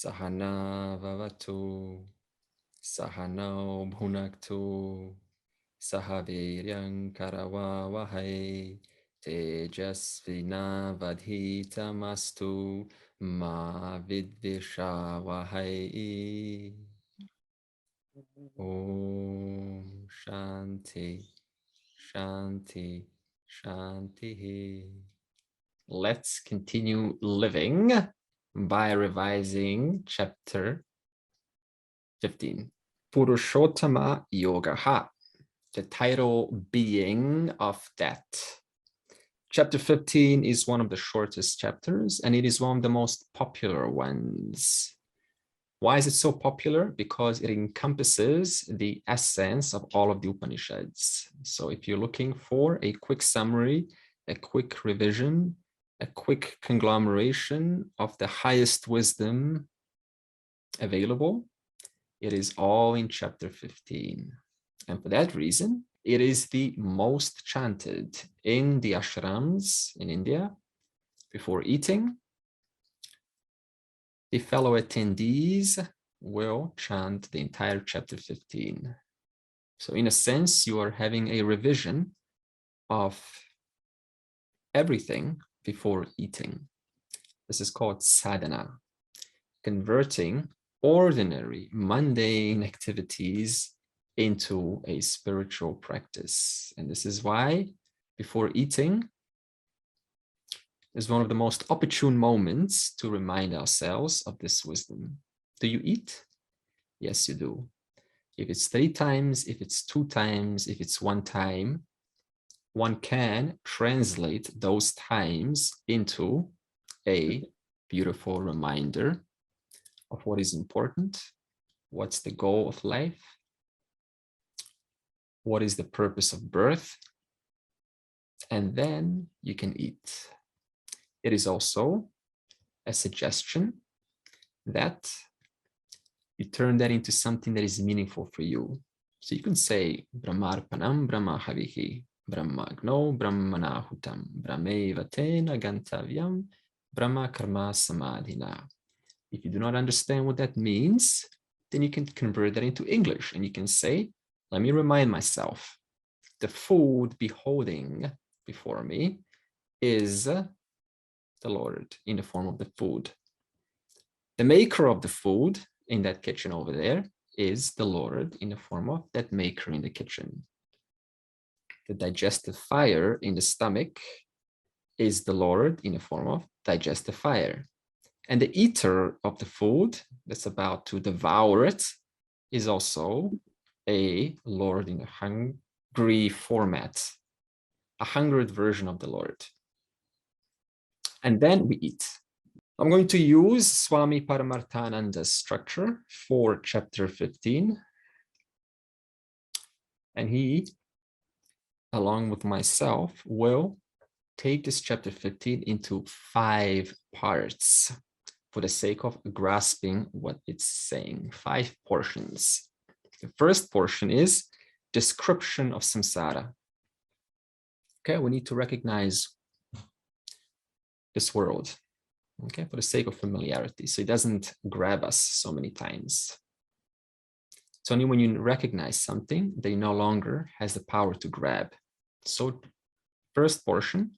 Sahana vavatu, sahano bhunaktu, sahaviryam karavavahai, tejasvina vadhitamastu, ma vidvishavahai. Om Shanti, Shanti, Shanti. Let's continue living by revising chapter 15. Purushottama Yogaha, the title being of that. Chapter 15 is one of the shortest chapters, and it is one of the most popular ones. Why is it so popular? Because it encompasses the essence of all of the Upanishads. So if you're looking for a quick summary, a quick revision, a quick conglomeration of the highest wisdom available, it is all in chapter 15. And for that reason, it is the most chanted in the ashrams in India before eating. The fellow attendees will chant the entire chapter 15. So in a sense, you are having a revision of everything before eating. This is called sadhana, converting ordinary, mundane activities into a spiritual practice. And this is why before eating is one of the most opportune moments to remind ourselves of this wisdom. Do you eat? Yes, you do. If it's 3 times, if it's 2 times, if it's 1 time, one can translate those times into a beautiful reminder of what is important, what's the goal of life, what is the purpose of birth, and then you can eat. It is also a suggestion that you turn that into something that is meaningful for you. So you can say, Brahmarpanam Brahmahavihi, Brahmagno Brahmanahutam, Brahmevatena Gantavyam, Brahma Karma Samadhina. If you do not understand what that means, then you can convert that into English and you can say, let me remind myself, the food beholding before me is the Lord in the form of the food. The maker of the food in that kitchen over there is the Lord in the form of that maker in the kitchen. The digestive fire in the stomach is the Lord in the form of digestive fire. And the eater of the food that's about to devour it is also a Lord in a hungry format, a hungered version of the Lord. And then we eat. I'm going to use Swami Paramarthananda's structure for chapter 15. And he, along with myself, will take this chapter 15 into 5 parts for the sake of grasping what it's saying. 5 portions. The first portion is description of samsara. Okay, we need to recognize this world, okay, for the sake of familiarity, so it doesn't grab us so many times. It's only when you recognize something that it no longer has the power to grab. So first portion,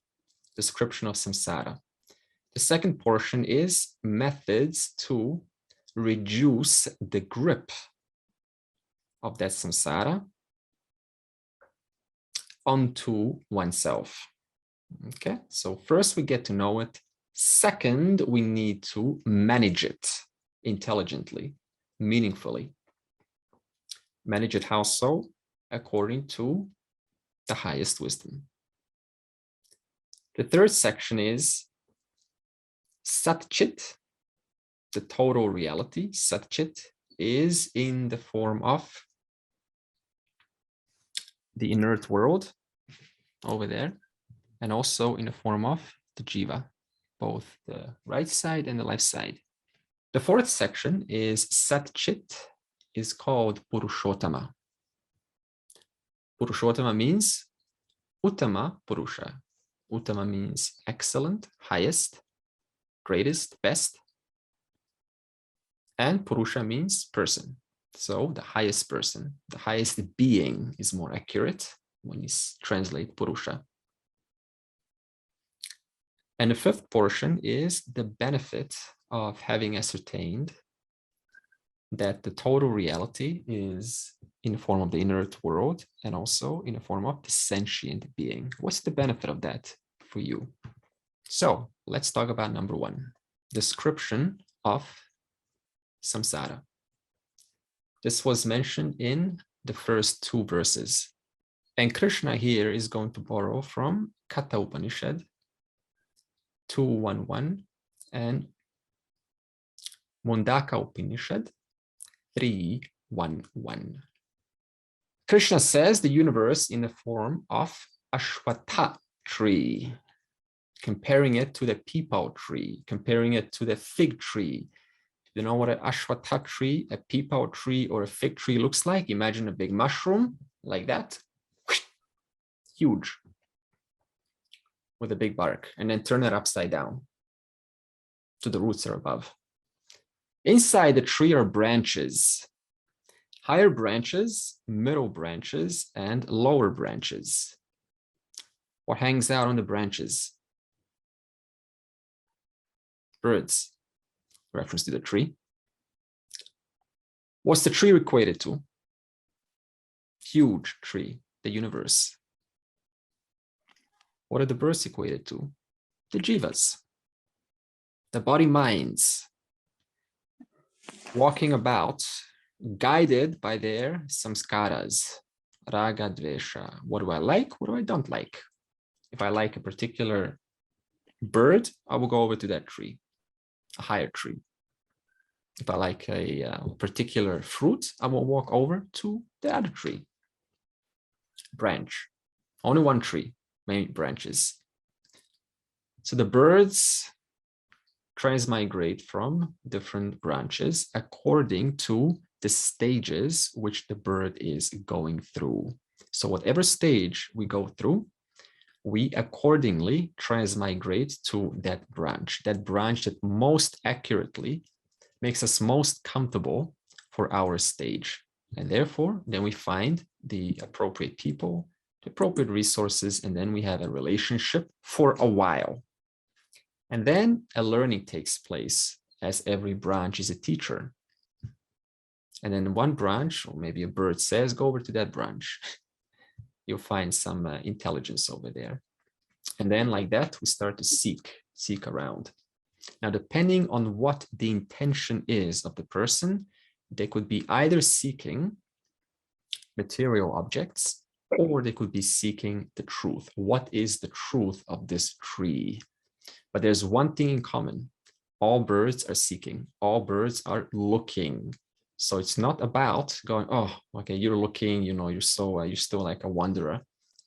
description of samsara. The second portion is methods to reduce the grip of that samsara onto oneself. Okay, so first we get to know it. Second, we need to manage it intelligently, meaningfully. Manage it how so? According to the highest wisdom. The third section is satchit, the total reality. Satchit is in the form of the inert world over there, and also in the form of the jiva, both the right side and the left side. The fourth section is satchit, is called Purushottama. Purushottama means Uttama Purusha. Uttama means excellent, highest, greatest, best. And Purusha means person. So the highest person, the highest being is more accurate when you translate Purusha. And the fifth portion is the benefit of having ascertained that the total reality is in the form of the inert world and also in the form of the sentient being. What's the benefit of that for you? So let's talk about number one, description of samsara. This was mentioned in the first two verses. And Krishna here is going to borrow from Katha Upanishad 2.1.1 and Mundaka Upanishad 3.1.1. Krishna says the universe in the form of Ashwatha tree, comparing it to the peepal tree, comparing it to the fig tree. You know what an Ashwatha tree, a peepal tree, or a fig tree looks like? Imagine a big mushroom like that. Huge. With a big bark. And then turn it upside down to the roots are above. Inside the tree are branches. Higher branches, middle branches, and lower branches. What hangs out on the branches? Birds. Reference to the tree. What's the tree equated to? Huge tree, the universe. What are the birds equated to? The jivas, the body minds, walking about, guided by their samskaras, raga, dvesha. What do I like? What do I don't like? If I like a particular bird, I will go over to that tree, a higher tree. If I like a particular fruit, I will walk over to the other tree. Branch. Only one tree, many branches. So the birds transmigrate from different branches according to the stages which the bird is going through. So whatever stage we go through, we accordingly transmigrate to that branch that most accurately makes us most comfortable for our stage. And therefore, then we find the appropriate people, the appropriate resources, and then we have a relationship for a while. And then a learning takes place, as every branch is a teacher. And then one branch, or maybe a bird says, go over to that branch. You'll find some intelligence over there. And then like that, we start to seek around. Now, depending on what the intention is of the person, they could be either seeking material objects, or they could be seeking the truth. What is the truth of this tree? But there's one thing in common. All birds are seeking. All birds are looking. So it's not about going, oh, okay, you're looking, you know, you're still like a wanderer.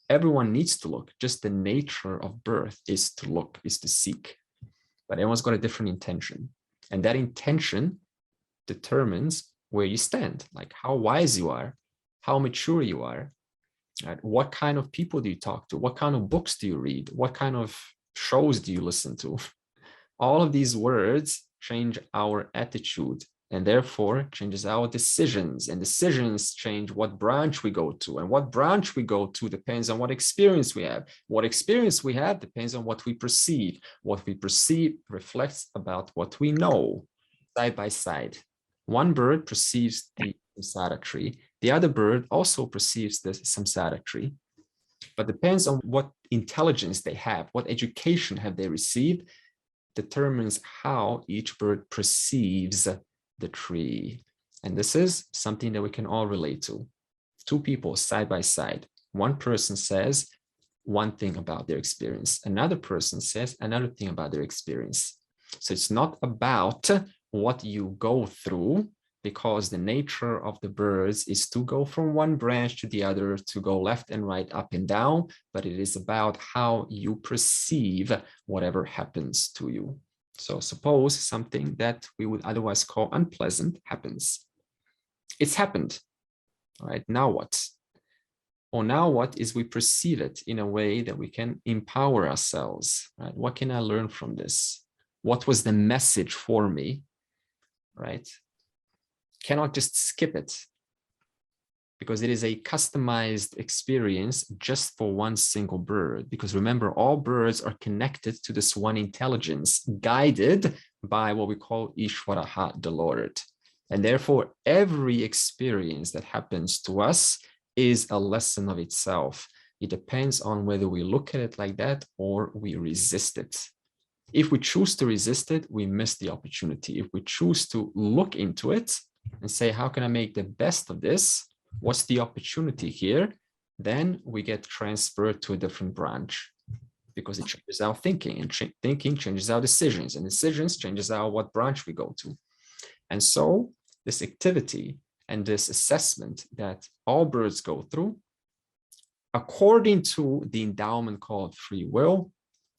Everyone needs to look. Just the nature of birth is to look, is to seek. But everyone's got a different intention. And that intention determines where you stand, like how wise you are, how mature you are, right? What kind of people do you talk to? What kind of books do you read? What kind of shows do you listen to? All of these words change our attitude and therefore changes our decisions, and decisions change what branch we go to, and what branch we go to depends on what experience we have. What experience we have depends on what we perceive. What we perceive reflects about what we know. Side by side, one bird perceives the samsara tree, the other bird also perceives the samsara tree, but depends on what intelligence they have, what education have they received, determines how each bird perceives the tree. And this is something that we can all relate to. Two people side by side. One person says one thing about their experience. Another person says another thing about their experience. So it's not about what you go through, because the nature of the birds is to go from one branch to the other, to go left and right, up and down, but it is about how you perceive whatever happens to you. So suppose something that we would otherwise call unpleasant happens. It's happened. All right, now what? Or now what is we perceive it in a way that we can empower ourselves, right? What can I learn from this? What was the message for me, right? cannot just skip it, because it is a customized experience just for one single bird. Because remember, all birds are connected to this one intelligence, guided by what we call Ishvaraha, the Lord. And therefore, every experience that happens to us is a lesson of itself. It depends on whether we look at it like that or we resist it. If we choose to resist it, we miss the opportunity. If we choose to look into it and say, how can I make the best of this? What's the opportunity here? Then we get transferred to a different branch, because it changes our thinking, and thinking changes our decisions, and decisions changes our what branch we go to. And so this activity and this assessment that all birds go through, according to the endowment called free will,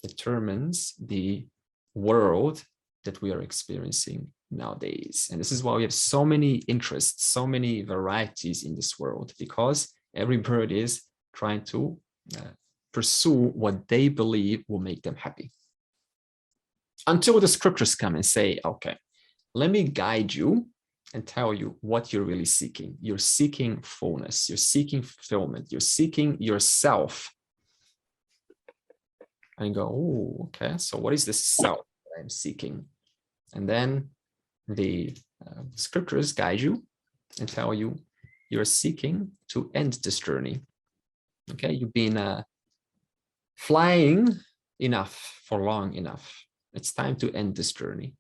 determines the world that we are experiencing nowadays. And this is why we have so many interests, so many varieties in this world, because every bird is trying to pursue what they believe will make them happy. Until the scriptures come and say, okay, let me guide you and tell you what you're really seeking. You're seeking fullness, you're seeking fulfillment, you're seeking yourself. And you go, oh, okay, so what is this self that I'm seeking? And then the scriptures guide you and tell you you're seeking to end this journey. Okay, you've been flying enough for long enough. It's time to end this journey.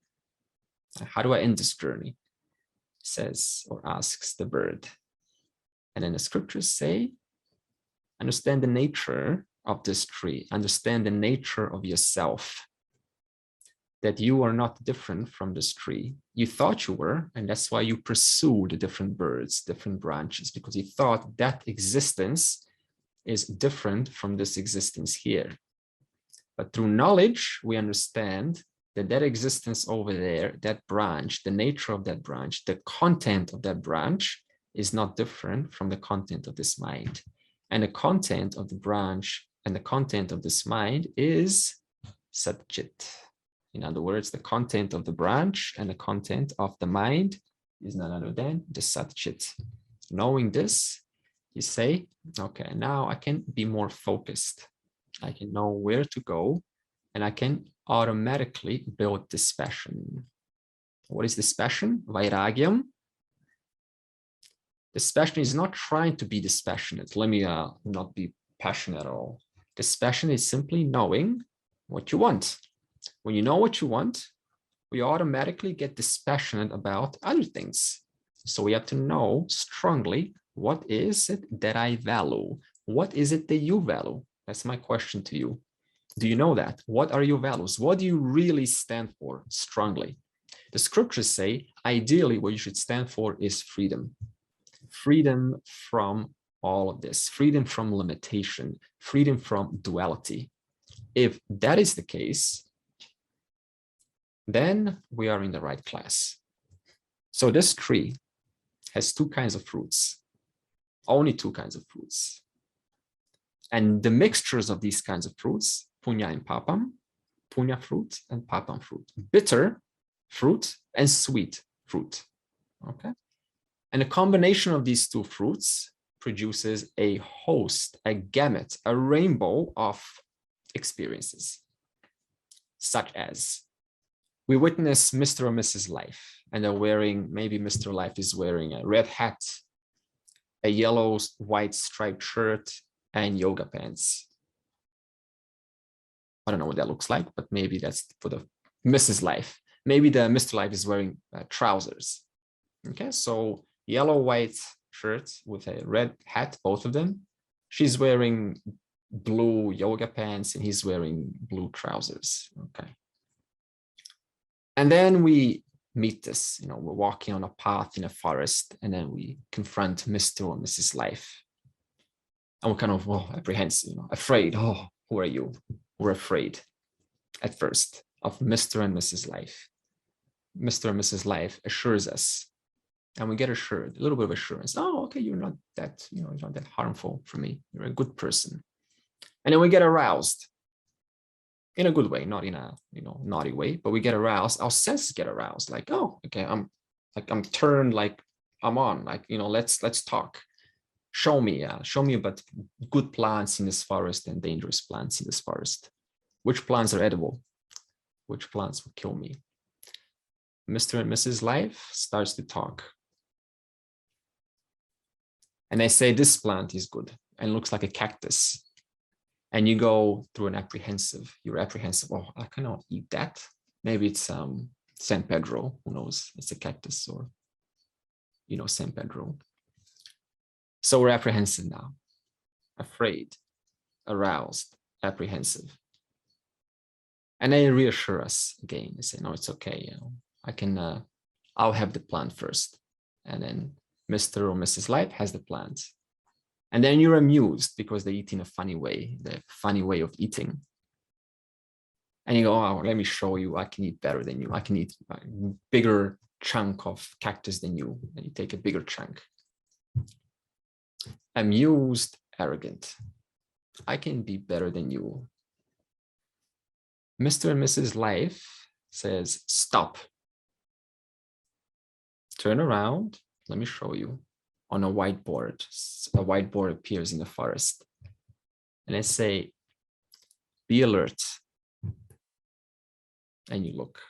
How do I end this journey? Says or asks the bird. And then the scriptures say, understand the nature of this tree, understand the nature of yourself, that you are not different from this tree. You thought you were, and that's why you pursued different birds, different branches, because you thought that existence is different from this existence here. But through knowledge, we understand that that existence over there, that branch, the nature of that branch, the content of that branch is not different from the content of this mind. And the content of the branch and the content of this mind is satchit. In other words, the content of the branch and the content of the mind is none other than the satchit. Knowing this, you say, okay, now I can be more focused. I can know where to go, and I can automatically build dispassion. What is dispassion? Vairagyam. Dispassion is not trying to be dispassionate. Let me not be passionate at all. Dispassion is simply knowing what you want. When you know what you want, we automatically get dispassionate about other things. So we have to know strongly, what is it that I value? What is it that you value? That's my question to you. Do you know that? What are your values? What do you really stand for strongly? The scriptures say, ideally, what you should stand for is freedom. Freedom from all of this, freedom from limitation, freedom from duality. If that is the case, then we are in the right class. So this tree has two kinds of fruits, only two kinds of fruits. And the mixtures of these kinds of fruits, punya and papam, punya fruit and papam fruit, bitter fruit and sweet fruit, okay? And a combination of these two fruits produces a host, a gamut, a rainbow of experiences, such as we witness Mr. or Mrs. Life, and they're wearing, maybe Mr. Life is wearing a red hat, a yellow, white striped shirt, and yoga pants. I don't know what that looks like, but maybe that's for the Mrs. Life. Maybe the Mr. Life is wearing trousers. Okay, so yellow, white shirt with a red hat, both of them. She's wearing blue yoga pants and he's wearing blue trousers. Okay. And then we meet this, we're walking on a path in a forest, and then we confront Mr. or Mrs. Life. And we're kind of apprehensive, afraid. Oh, who are you? We're afraid at first of Mr. and Mrs. Life. Mr. and Mrs. Life assures us, and we get assured, a little bit of assurance. Oh, okay, you're not that, you're not that harmful for me. You're a good person. And then we get aroused in a good way, not in a naughty way, but we get aroused. Our senses get aroused. Like, oh, okay, I'm turned like I'm on, like, let's talk. Show me about good plants in this forest and dangerous plants in this forest. Which plants are edible? Which plants will kill me? Mr. and Mrs. Life starts to talk. And they say, this plant is good and looks like a cactus. And you go through you're apprehensive. Oh, I cannot eat that. Maybe it's San Pedro, who knows? It's a cactus, or, San Pedro. So we're apprehensive now, afraid, aroused, apprehensive. And they reassure us again. They say, no, it's okay. I'll have the plant first. And then Mr. or Mrs. Life has the plant. And then you're amused because they eat in a funny way, the funny way of eating. And you go, oh, let me show you, I can eat better than you. I can eat a bigger chunk of cactus than you. And you take a bigger chunk. Amused, arrogant. I can be better than you. Mr. and Mrs. Life says, stop. Turn around. Let me show you. On a whiteboard. A whiteboard appears in the forest. And I say, be alert. And you look.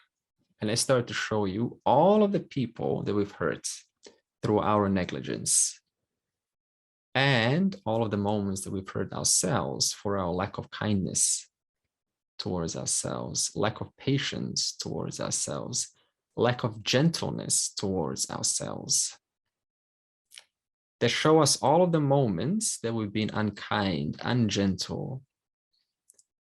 And I start to show you all of the people that we've hurt through our negligence. And all of the moments that we've hurt ourselves for our lack of kindness towards ourselves, lack of patience towards ourselves, lack of gentleness towards ourselves. They show us all of the moments that we've been unkind, ungentle,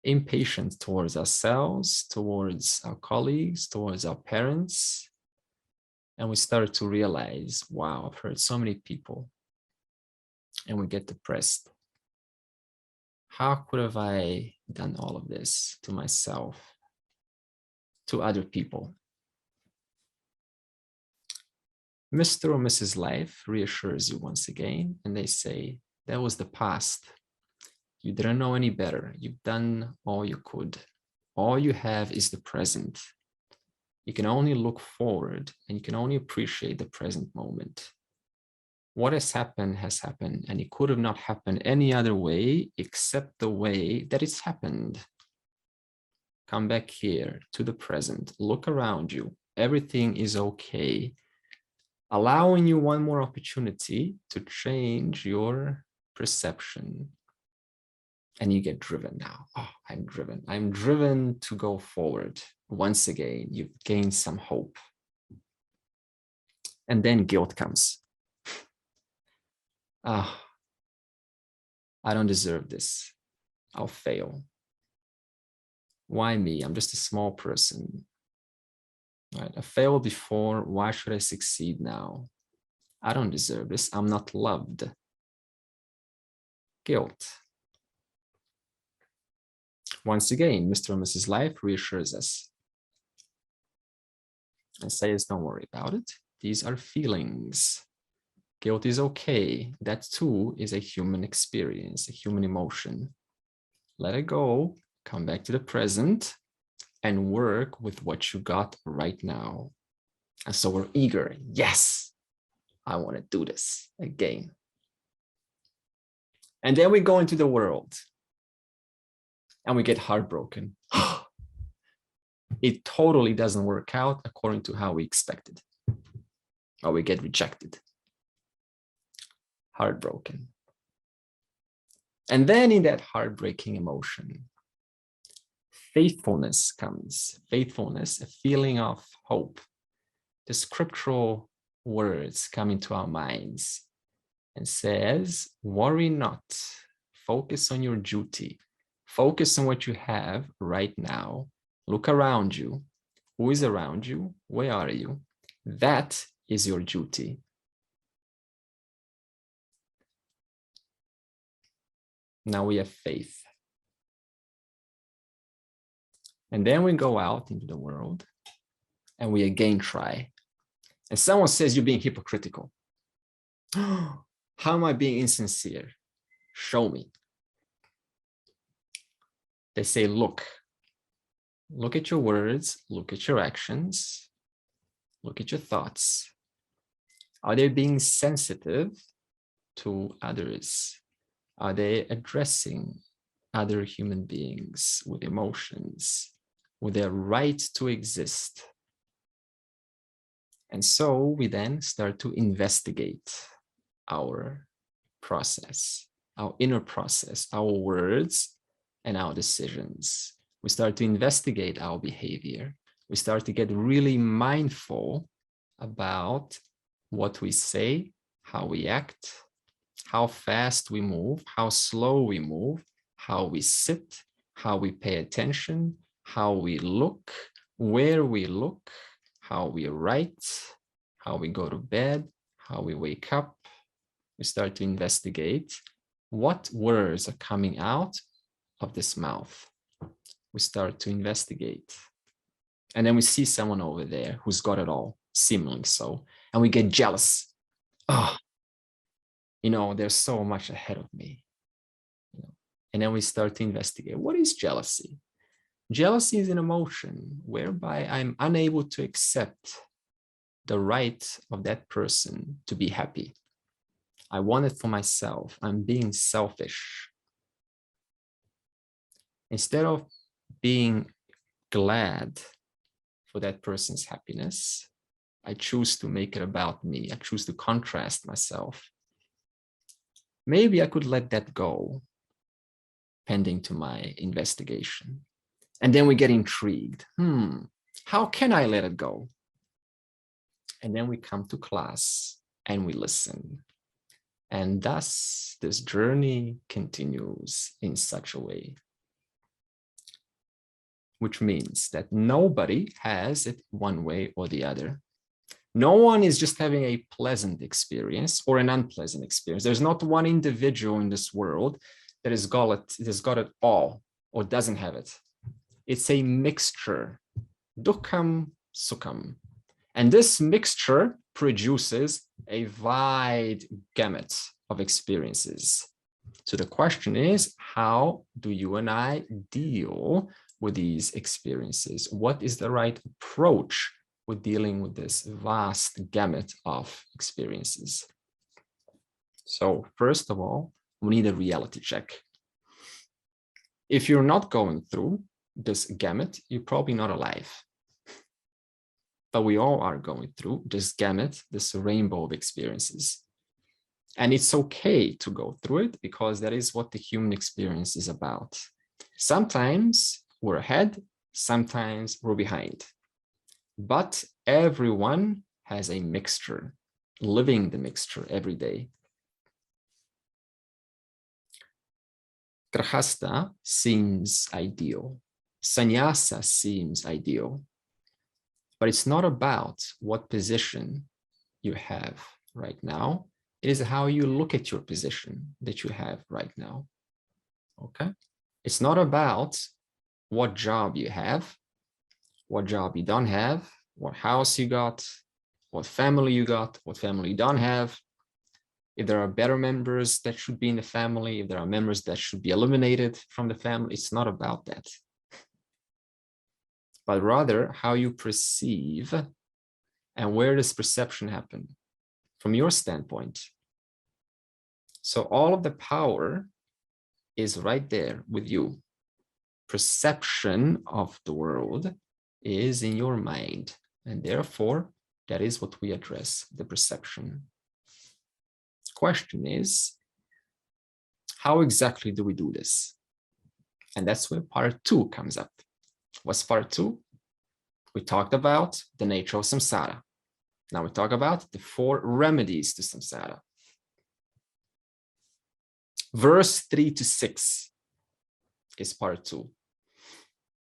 impatient towards ourselves, towards our colleagues, towards our parents. And we start to realize, wow, I've hurt so many people. And we get depressed. How could have I done all of this to myself, to other people? Mr. or Mrs. Life reassures you once again, and they say, that was the past. You didn't know any better. You've done all you could. All you have is the present. You can only look forward, and you can only appreciate the present moment. What has happened, and it could have not happened any other way except the way that it's happened. Come back here to the present. Look around you. Everything is okay. Allowing you one more opportunity to change your perception. And you get driven now. Oh, I'm driven. I'm driven to go forward. Once again, you've gained some hope. And then guilt comes. I don't deserve this. I'll fail. Why me? I'm just a small person. Right? I failed before. Why should I succeed now? I don't deserve this. I'm not loved. Guilt. Once again, Mr. and Mrs. Life reassures us and says, don't worry about it. These are feelings. Guilt is okay. That too is a human experience, a human emotion. Let it go, come back to the present, and work with what you got right now. And so we're eager. Yes, I want to do this again. And then we go into the world and we get heartbroken. It totally doesn't work out according to how we expected, or we get rejected. Heartbroken. And then in that heartbreaking emotion, faithfulness comes. Faithfulness, a feeling of hope. The scriptural words come into our minds and says, worry not. Focus on your duty. Focus on what you have right now. Look around you. Who is around you? Where are you? That is your duty. Now we have faith. And then we go out into the world and we again try. And someone says, you're being hypocritical. How am I being insincere? Show me. They say, look at your words, look at your actions, look at your thoughts. Are they being sensitive to others? Are they addressing other human beings with emotions, with their right to exist? And so we then start to investigate our process, our inner process, our words and our decisions. We start to investigate our behavior. We start to get really mindful about what we say, how we act, how fast we move, how slow we move, how we sit, how we pay attention, how we look, where we look, how we write, how we go to bed, how we wake up. We start to investigate what words are coming out of this mouth. We start to investigate. And then we see someone over there who's got it all, seemingly so. And we get jealous. Oh, they're so much ahead of me. And then we start to investigate. What is jealousy? Jealousy is an emotion whereby I'm unable to accept the right of that person to be happy. I want it for myself. I'm being selfish. Instead of being glad for that person's happiness, I choose to make it about me. I choose to contrast myself. Maybe I could let that go, pending to my investigation. And then we get intrigued. How can I let it go? And then we come to class and we listen. And thus, this journey continues in such a way, which means that nobody has it one way or the other. No one is just having a pleasant experience or an unpleasant experience. There's not one individual in this world that has got it all or doesn't have it. It's a mixture, dukkam, sukham. And this mixture produces a wide gamut of experiences. So the question is, how do you and I deal with these experiences? What is the right approach with dealing with this vast gamut of experiences? So first of all, we need a reality check. If you're not going through this gamut, you're probably not alive. But we all are going through this gamut, this rainbow of experiences. And it's okay to go through it because that is what the human experience is about. Sometimes we're ahead, sometimes we're behind. But everyone has a mixture, living the mixture every day. Grahastha seems ideal. Sannyasa seems ideal. But it's not about what position you have right now. It is how you look at your position that you have right now. Okay? It's not about what job you have, what job you don't have, what house you got, what family you got, what family you don't have. If there are better members that should be in the family, if there are members that should be eliminated from the family, it's not about that. But rather how you perceive and where does perception happen from your standpoint. So all of the power is right there with you. Perception of the world is in your mind, and therefore that is what we address, the perception. Question is, how exactly do we do this? And that's where part 2 comes up. What's part 2? We talked about the nature of samsara. Now we talk about the 4 remedies to samsara. Verse 3 to 6 is part 2.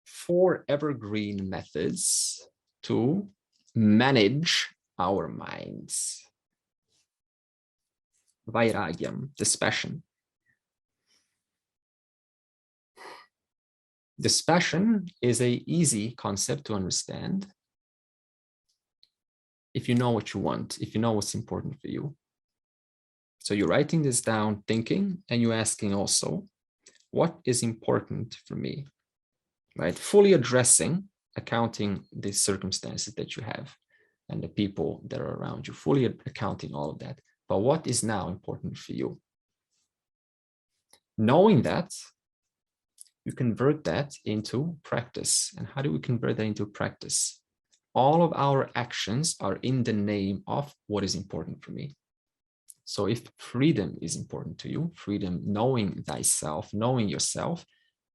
4 evergreen methods to manage our minds. Vairagyam, dispassion. Dispassion is an easy concept to understand if you know what you want, if you know what's important for you. So you're writing this down, thinking, and you're asking also, what is important for me? Right? Fully addressing, accounting the circumstances that you have. and the people that are around you, fully accounting all of that. But what is now important for you? Knowing that, you convert that into practice. And how do we convert that into practice? All of our actions are in the name of what is important for me. So if freedom is important to you, freedom, knowing thyself, knowing yourself,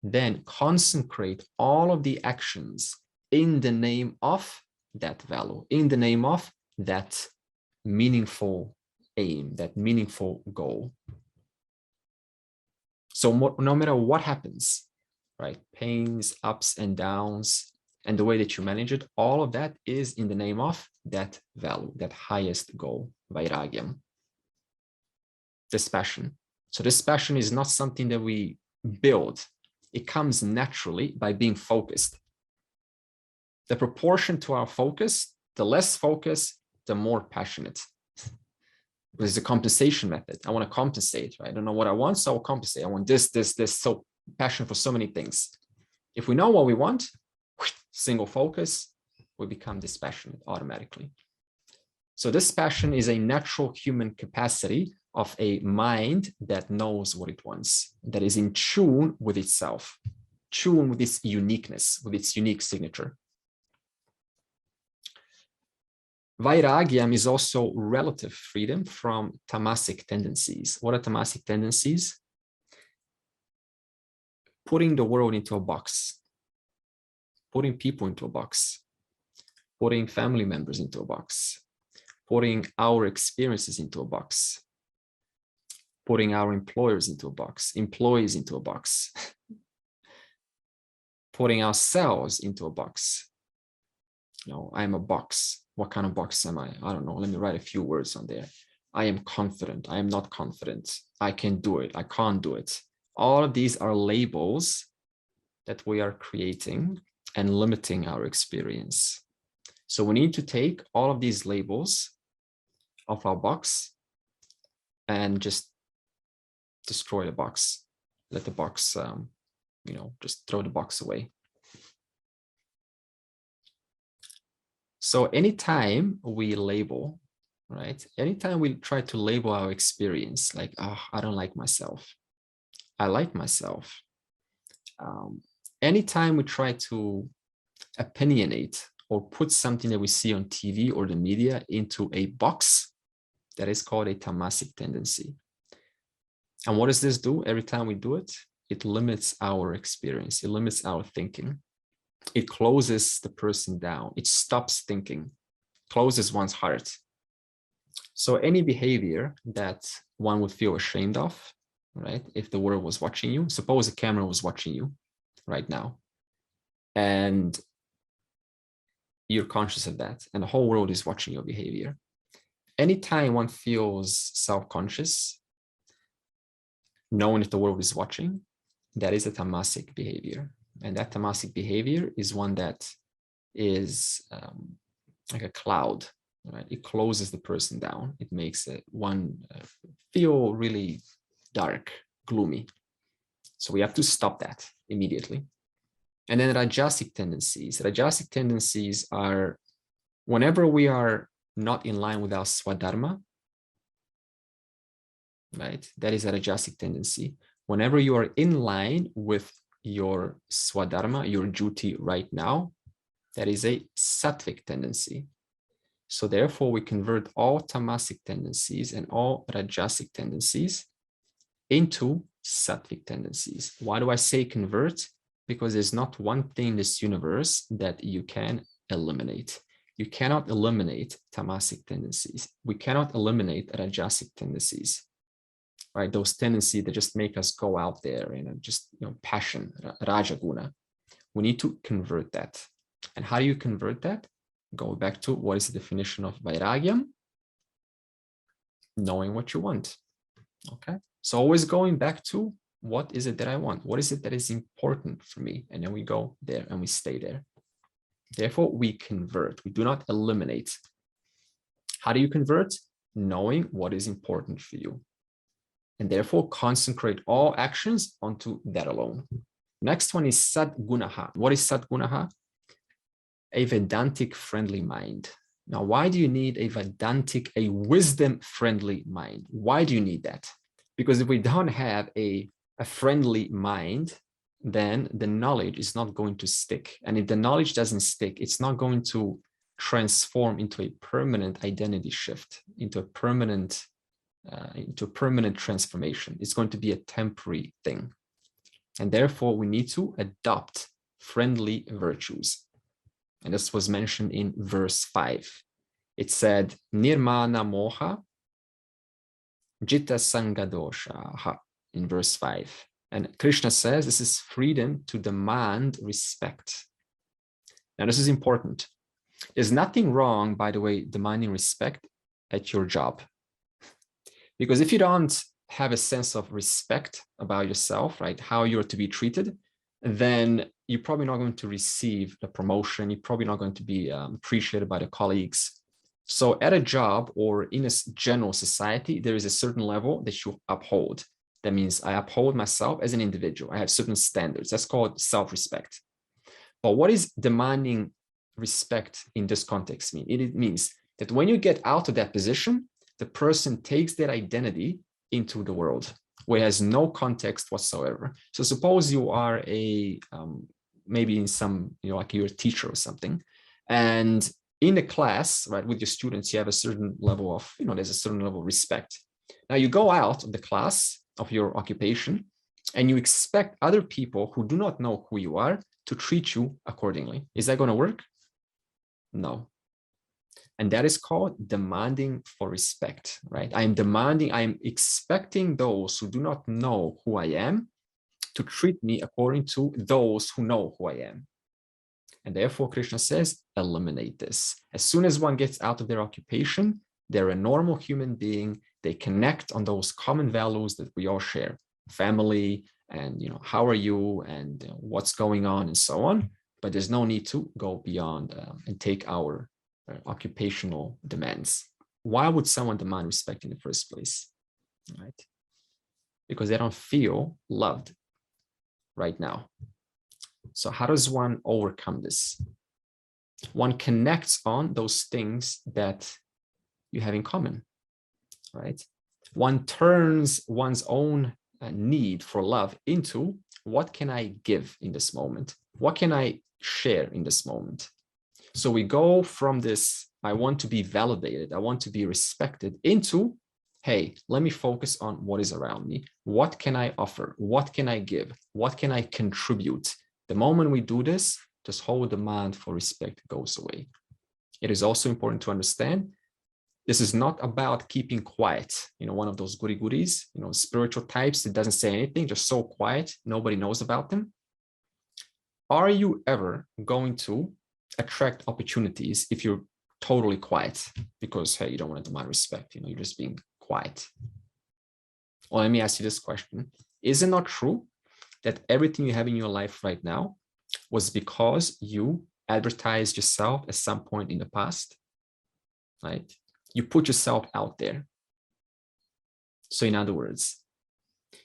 then consecrate all of the actions in the name of that value, in the name of that meaningful aim, that meaningful goal. So no matter what happens, right, pains, ups and downs, and the way that you manage it, all of that is in the name of that value, that highest goal, vairagyam, this passion. So this passion is not something that we build. It comes naturally by being focused. The proportion to our focus, the less focus, the more passionate. There's a compensation method. I want to compensate, right? I don't know what I want, so I'll compensate. I want this, this, this. So passion for so many things. If we know what we want, single focus, we become dispassionate automatically. So this passion is a natural human capacity of a mind that knows what it wants, that is in tune with itself, tune with its uniqueness, with its unique signature. Vairagyam is also relative freedom from tamasic tendencies. What are tamasic tendencies? Putting the world into a box, putting people into a box, putting family members into a box, putting our experiences into a box, putting our employers into a box, employees into a box, putting ourselves into a box. You know, I am a box. What kind of box am I? I don't know. Let me write a few words on there. I am confident. I am not confident. I can do it. I can't do it. All of these are labels that we are creating and limiting our experience. So we need to take all of these labels of our box and just destroy the box. Let the box, just throw the box away. So anytime we label, right? Anytime we try to label our experience, like, oh, I don't like myself. I like myself. Anytime we try to opinionate or put something that we see on TV or the media into a box, that is called a tamasic tendency. And what does this do? Every time we do it, it limits our experience. It limits our thinking. It closes the person down. It stops thinking, closes one's heart. So any behavior that one would feel ashamed of, right? If the world was watching you, suppose a camera was watching you right now, and you're conscious of that, and the whole world is watching your behavior. Anytime one feels self-conscious, knowing if the world is watching, that is a tamasic behavior. And that tamasic behavior is one that is like a cloud, right? It closes the person down. It makes one feel really dark, gloomy. So we have to stop that immediately. And then rajasic tendencies. Rajasic tendencies are whenever we are not in line with our swadharma, right? That is a rajasic tendency. Whenever you are in line with your swadharma, your duty right now, that is a sattvic tendency. So therefore, we convert all tamasic tendencies and all rajasic tendencies into sattvic tendencies. Why do I say convert? Because there's not one thing in this universe that you can eliminate. You cannot eliminate tamasic tendencies. We cannot eliminate rajasic tendencies, right? Those tendencies that just make us go out there and just, passion, rajaguna. We need to convert that. And how do you convert that? Go back to what is the definition of vairagyam? Knowing what you want. Okay. So always going back to what is it that I want? What is it that is important for me? And then we go there and we stay there. Therefore, we convert. We do not eliminate. How do you convert? Knowing what is important for you. And therefore, concentrate all actions onto that alone. Next one is sadgunaha. What is sadgunaha? A Vedantic friendly mind. Now, why do you need a Vedantic, a wisdom-friendly mind? Why do you need that? Because if we don't have a friendly mind, then the knowledge is not going to stick. And if the knowledge doesn't stick, it's not going to transform into a permanent identity shift, into a permanent transformation. It's going to be a temporary thing. And therefore, we need to adopt friendly virtues. And this was mentioned in verse 5. It said, Nirmana moha jita sangadosha in verse 5. And Krishna says this is freedom to demand respect. Now, this is important. There's nothing wrong, by the way, demanding respect at your job. Because if you don't have a sense of respect about yourself, right, how you're to be treated, then you're probably not going to receive the promotion. You're probably not going to be appreciated by the colleagues. So at a job or in a general society, there is a certain level that you uphold. That means I uphold myself as an individual. I have certain standards. That's called self-respect. But what is demanding respect in this context mean? It means that when you get out of that position, the person takes that identity into the world where it has no context whatsoever. So suppose you are maybe in some, like you're a teacher or something, and in the class, right, with your students, you have a certain level of, there's a certain level of respect. Now you go out of the class of your occupation and you expect other people who do not know who you are to treat you accordingly. Is that going to work? No. And that is called demanding for respect, right? I'm expecting those who do not know who I am to treat me according to those who know who I am. And therefore, Krishna says, eliminate this. As soon as one gets out of their occupation, they're a normal human being. They connect on those common values that we all share, family, and how are you, and what's going on, and so on. But there's no need to go beyond and take our occupational demands. Why would someone demand respect in the first place? Right? Because they don't feel loved right now. So how does one overcome this? One connects on those things that you have in common, right? One turns one's own need for love into, what can I give in this moment? What can I share in this moment? So we go from this, I want to be validated, I want to be respected, into, hey, let me focus on what is around me. What can I offer? What can I give? What can I contribute? The moment we do this whole demand for respect goes away. It is also important to understand this is not about keeping quiet, one of those goody-goodies, spiritual types that doesn't say anything, just so quiet, nobody knows about them. Are you ever going to attract opportunities if you're totally quiet because, hey, you don't want to demand respect, you're just being quiet? Well, let me ask you this question. Is it not true that everything you have in your life right now was because you advertised yourself at some point in the past, right? You put yourself out there. So in other words,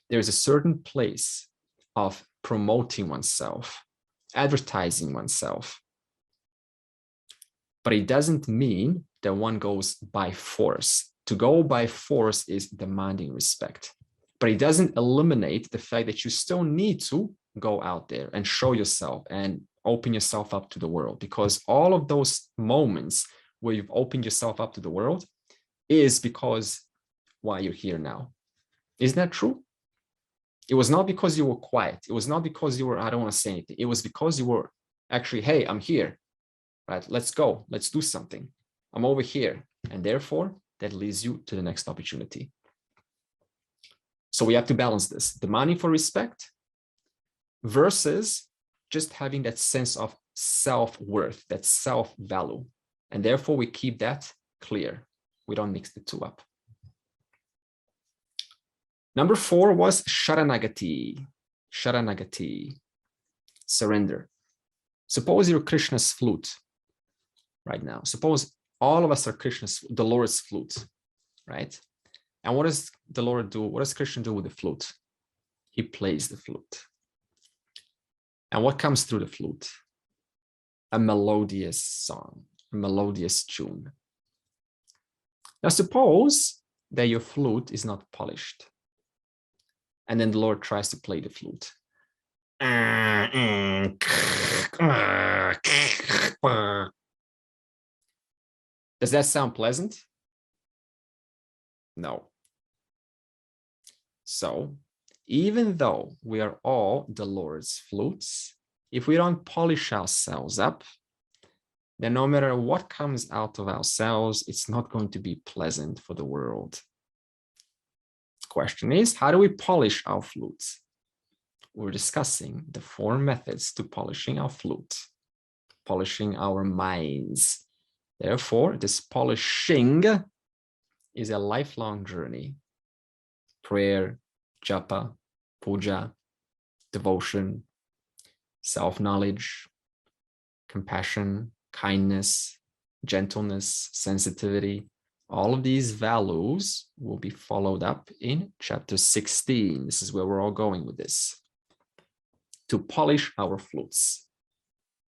there's a certain place of promoting oneself, advertising oneself. But it doesn't mean that one goes by force. To go by force is demanding respect. But it doesn't eliminate the fact that you still need to go out there and show yourself and open yourself up to the world, because all of those moments where you've opened yourself up to the world is because why you're here now. Isn't that true? It was not because you were quiet. It was not because you were, I don't want to say anything. It was because you were actually, hey, I'm here, right? Let's go. Let's do something. I'm over here. And therefore, that leads you to the next opportunity. So we have to balance this, demanding for respect versus just having that sense of self-worth, that self-value. And therefore, we keep that clear. We don't mix the two up. Number 4 was Sharanagati. Sharanagati, surrender. Suppose you're Krishna's flute right now. Suppose all of us are Krishna's, the Lord's flute, right? And what does the Lord do? What does Krishna do with the flute? He plays the flute. And what comes through the flute? A melodious song, melodious tune. Now suppose that your flute is not polished, and then the Lord tries to play the flute. Does that sound pleasant? No. So, even though we are all the Lord's flutes, if we don't polish ourselves up, then no matter what comes out of ourselves, it's not going to be pleasant for the world. The question is, how do we polish our flutes? We're discussing the 4 methods to polishing our flute, polishing our minds. Therefore, this polishing is a lifelong journey. Prayer, japa, puja, devotion, self-knowledge, compassion, kindness, gentleness, sensitivity. All of these values will be followed up in chapter 16. This is where we're all going with this. To polish our flutes.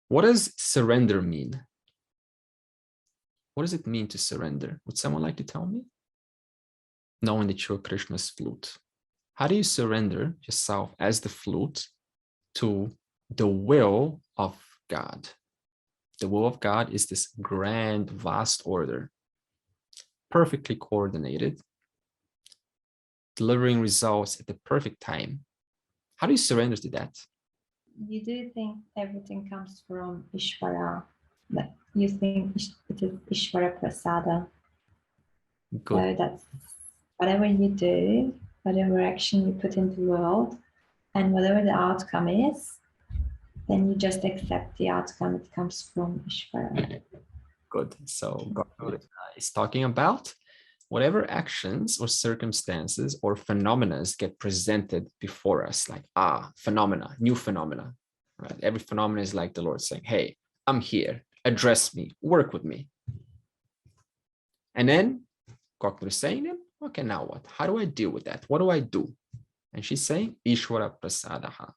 What does surrender mean? What does it mean to surrender? Would someone like to tell me? Knowing that you're Krishna's flute. How do you surrender yourself as the flute to the will of God? The will of God is this grand, vast order, perfectly coordinated, delivering results at the perfect time. How do you surrender to that? You do think everything comes from Ishvara, but you think it is Ishvara Prasada. Good. So that's whatever you do, whatever action you put into the world, and whatever the outcome is, then you just accept the outcome. It comes from Ishvara. Good. So God is talking about whatever actions or circumstances or phenomena get presented before us, like phenomena, new phenomena, right? Every phenomena is like the Lord saying, hey, I'm here, address me, work with me. And then Gokul is saying, okay, now what? How do I deal with that? What do I do? And she's saying, Ishvara Prasadaha.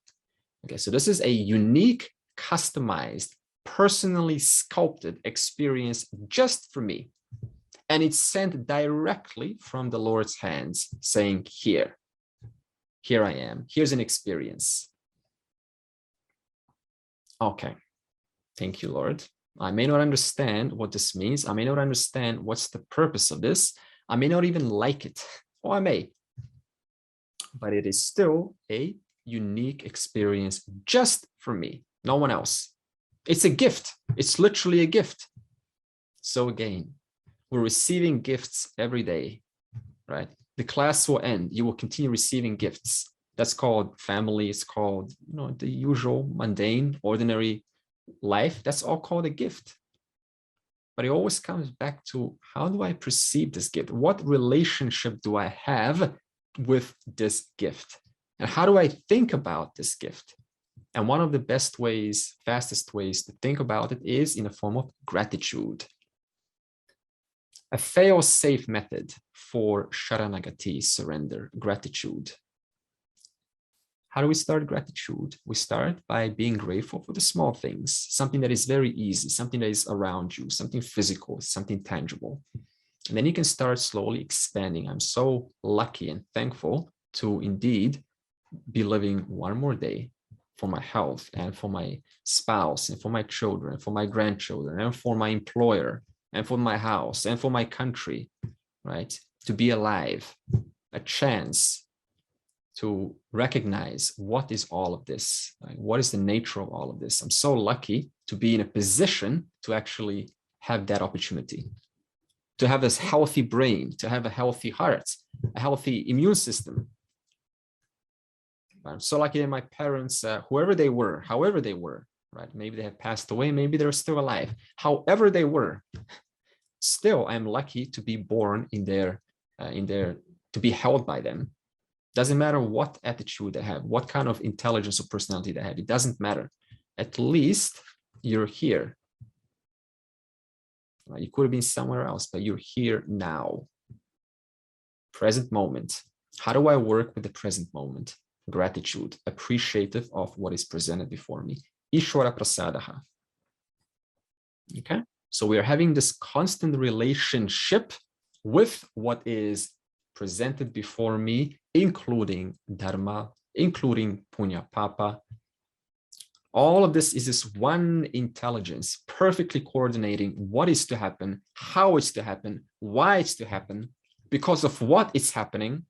Okay, so this is a unique, customized, personally sculpted experience just for me. And it's sent directly from the Lord's hands, saying, here I am. Here's an experience. Okay, thank you, Lord. I may not understand what this means. I may not understand what's the purpose of this. I may not even like it, or I may. But it is still a unique experience just for me, no one else. It's a gift. It's literally a gift. So again, we're receiving gifts every day, right? The class will end. You will continue receiving gifts. That's called family. It's called, the usual mundane, ordinary life. That's all called a gift. But it always comes back to, how do I perceive this gift? What relationship do I have with this gift? And how do I think about this gift? And one of the best ways, fastest ways to think about it is in a form of gratitude. A fail-safe method for Sharanagati, surrender, gratitude. How do we start gratitude? We start by being grateful for the small things, something that is very easy, something that is around you, something physical, something tangible. And then you can start slowly expanding. I'm so lucky and thankful to indeed be living one more day for my health and for my spouse and for my children, for my grandchildren and for my employer and for my house and for my country, right? To be alive, a chance to recognize what is all of this, right? What is the nature of all of this? I'm so lucky to be in a position to actually have that opportunity, to have this healthy brain, to have a healthy heart, a healthy immune system. I'm so lucky that my parents, whoever they were, however they were, right? Maybe they have passed away, maybe they're still alive. However they were, still I'm lucky to be born in their, to be held by them. Doesn't matter what attitude they have, what kind of intelligence or personality they have. It doesn't matter. At least you're here. You could have been somewhere else, but you're here now. Present moment. How do I work with the present moment? Gratitude, appreciative of what is presented before me. Ishvara Prasadaha. Okay. So we are having this constant relationship with what is presented before me, including dharma, including punya papa. All of this is this one intelligence perfectly coordinating what is to happen, how it's to happen, why it's to happen, because of what it's happening,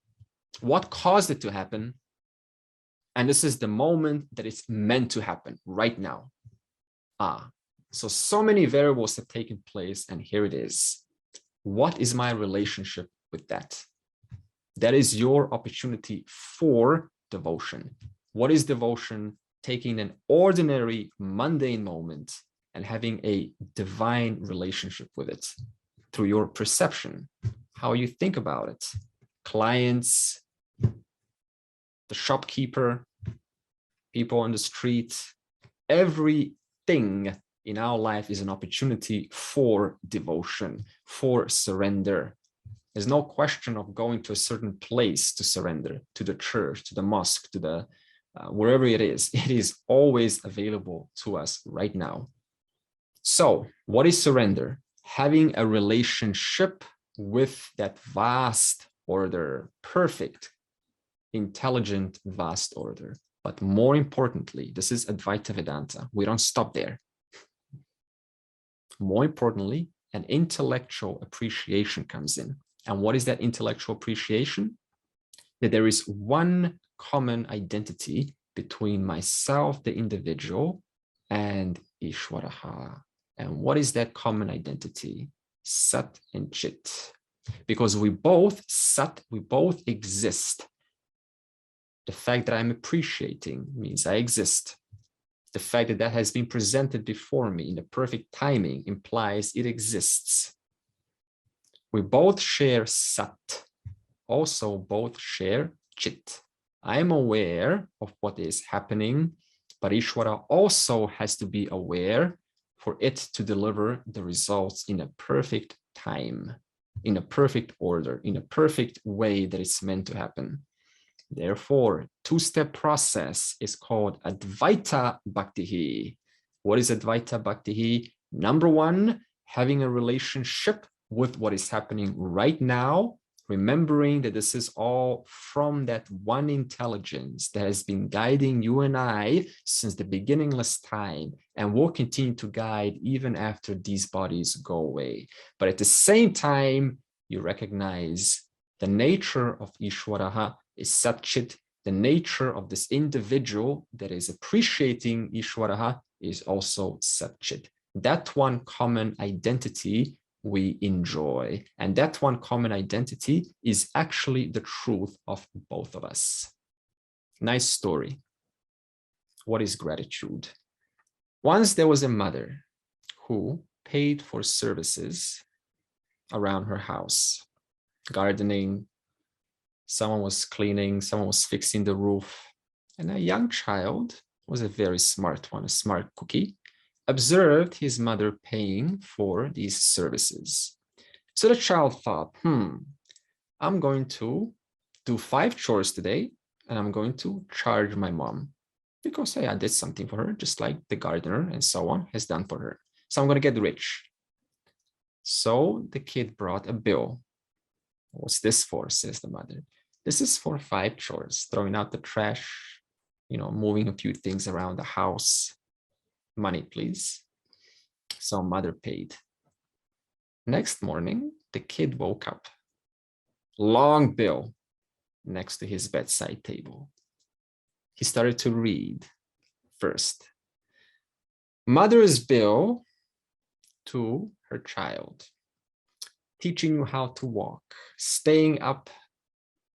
what caused it to happen. And this is the moment that it's meant to happen right now. So many variables have taken place, and here it is. What is my relationship with that? That is your opportunity for devotion. What is devotion? Taking an ordinary, mundane moment and having a divine relationship with it through your perception, how you think about it. Clients, the shopkeeper, people on the street, everything in our life is an opportunity for devotion, for surrender. There's no question of going to a certain place to surrender, to the church, to the mosque, to the wherever it is always available to us right now. So what is surrender? Having a relationship with that vast order, perfect, intelligent, vast order. But more importantly, this is Advaita Vedanta. We don't stop there. More importantly, an intellectual appreciation comes in. And what is that intellectual appreciation? That there is one common identity between myself, the individual, and Ishwaraha. And what is that common identity? Sat and Chit. Because we both sat, we both exist. The fact that I'm appreciating means I exist. The fact that that has been presented before me in the perfect timing implies it exists. We both share Sat, also both share Chit. I am aware of what is happening, but Ishvara also has to be aware for it to deliver the results in a perfect time, in a perfect order, in a perfect way that it's meant to happen. Therefore, two-step process is called Advaita Bhakti. What is Advaita Bhakti? Number one, having a relationship with what is happening right now, remembering that this is all from that one intelligence that has been guiding you and I since the beginningless time and will continue to guide even after these bodies go away. But at the same time, you recognize the nature of Ishwaraha is satchit. The nature of this individual that is appreciating Ishwaraha is also satchit. That one common identity we enjoy. And that one common identity is actually the truth of both of us. Nice story. What is gratitude? Once there was a mother who paid for services around her house, gardening, someone was cleaning, someone was fixing the roof, and a young child was a very smart one, a smart cookie, observed his mother paying for these services. So the child thought, I'm going to do 5 chores today, and I'm going to charge my mom because I did something for her, just like the gardener and so on has done for her. So I'm going to get rich. So the kid brought a bill. What's this for, says the mother. This is for 5 chores, throwing out the trash, moving a few things around the house. Money, please. So mother paid. Next morning, the kid woke up. Long bill next to his bedside table. He started to read first. Mother's bill to her child. Teaching you how to walk, staying up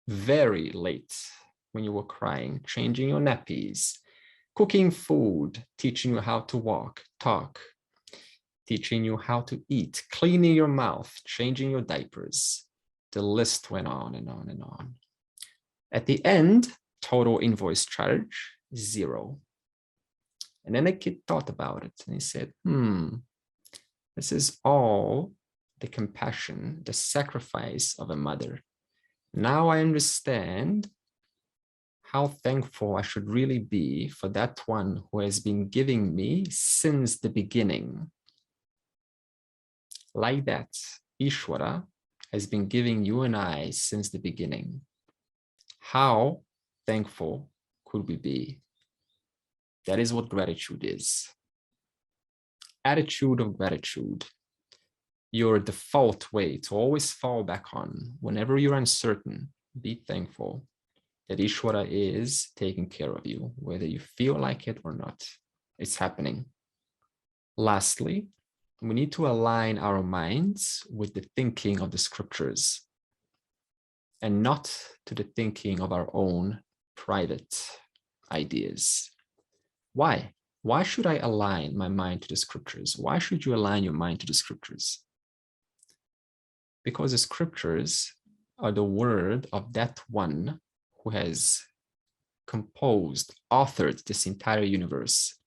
very late when you were crying, changing your nappies, cooking food, teaching you how to walk, talk, teaching you how to eat, cleaning your mouth, changing your diapers. The list went on and on and on. At the end, total invoice charge, 0. And then the kid thought about it and he said, this is all the compassion, the sacrifice of a mother. Now I understand how thankful I should really be for that one who has been giving me since the beginning. Like that, Ishvara has been giving you and I since the beginning. How thankful could we be? That is what gratitude is. Attitude of gratitude. Your default way to always fall back on whenever you're uncertain. Be thankful that Ishvara is taking care of you, whether you feel like it or not. It's happening. Lastly, we need to align our minds with the thinking of the scriptures and not to the thinking of our own private ideas. Why? Why should I align my mind to the scriptures? Why should you align your mind to the scriptures? Because the scriptures are the word of that one who has composed, authored this entire universe.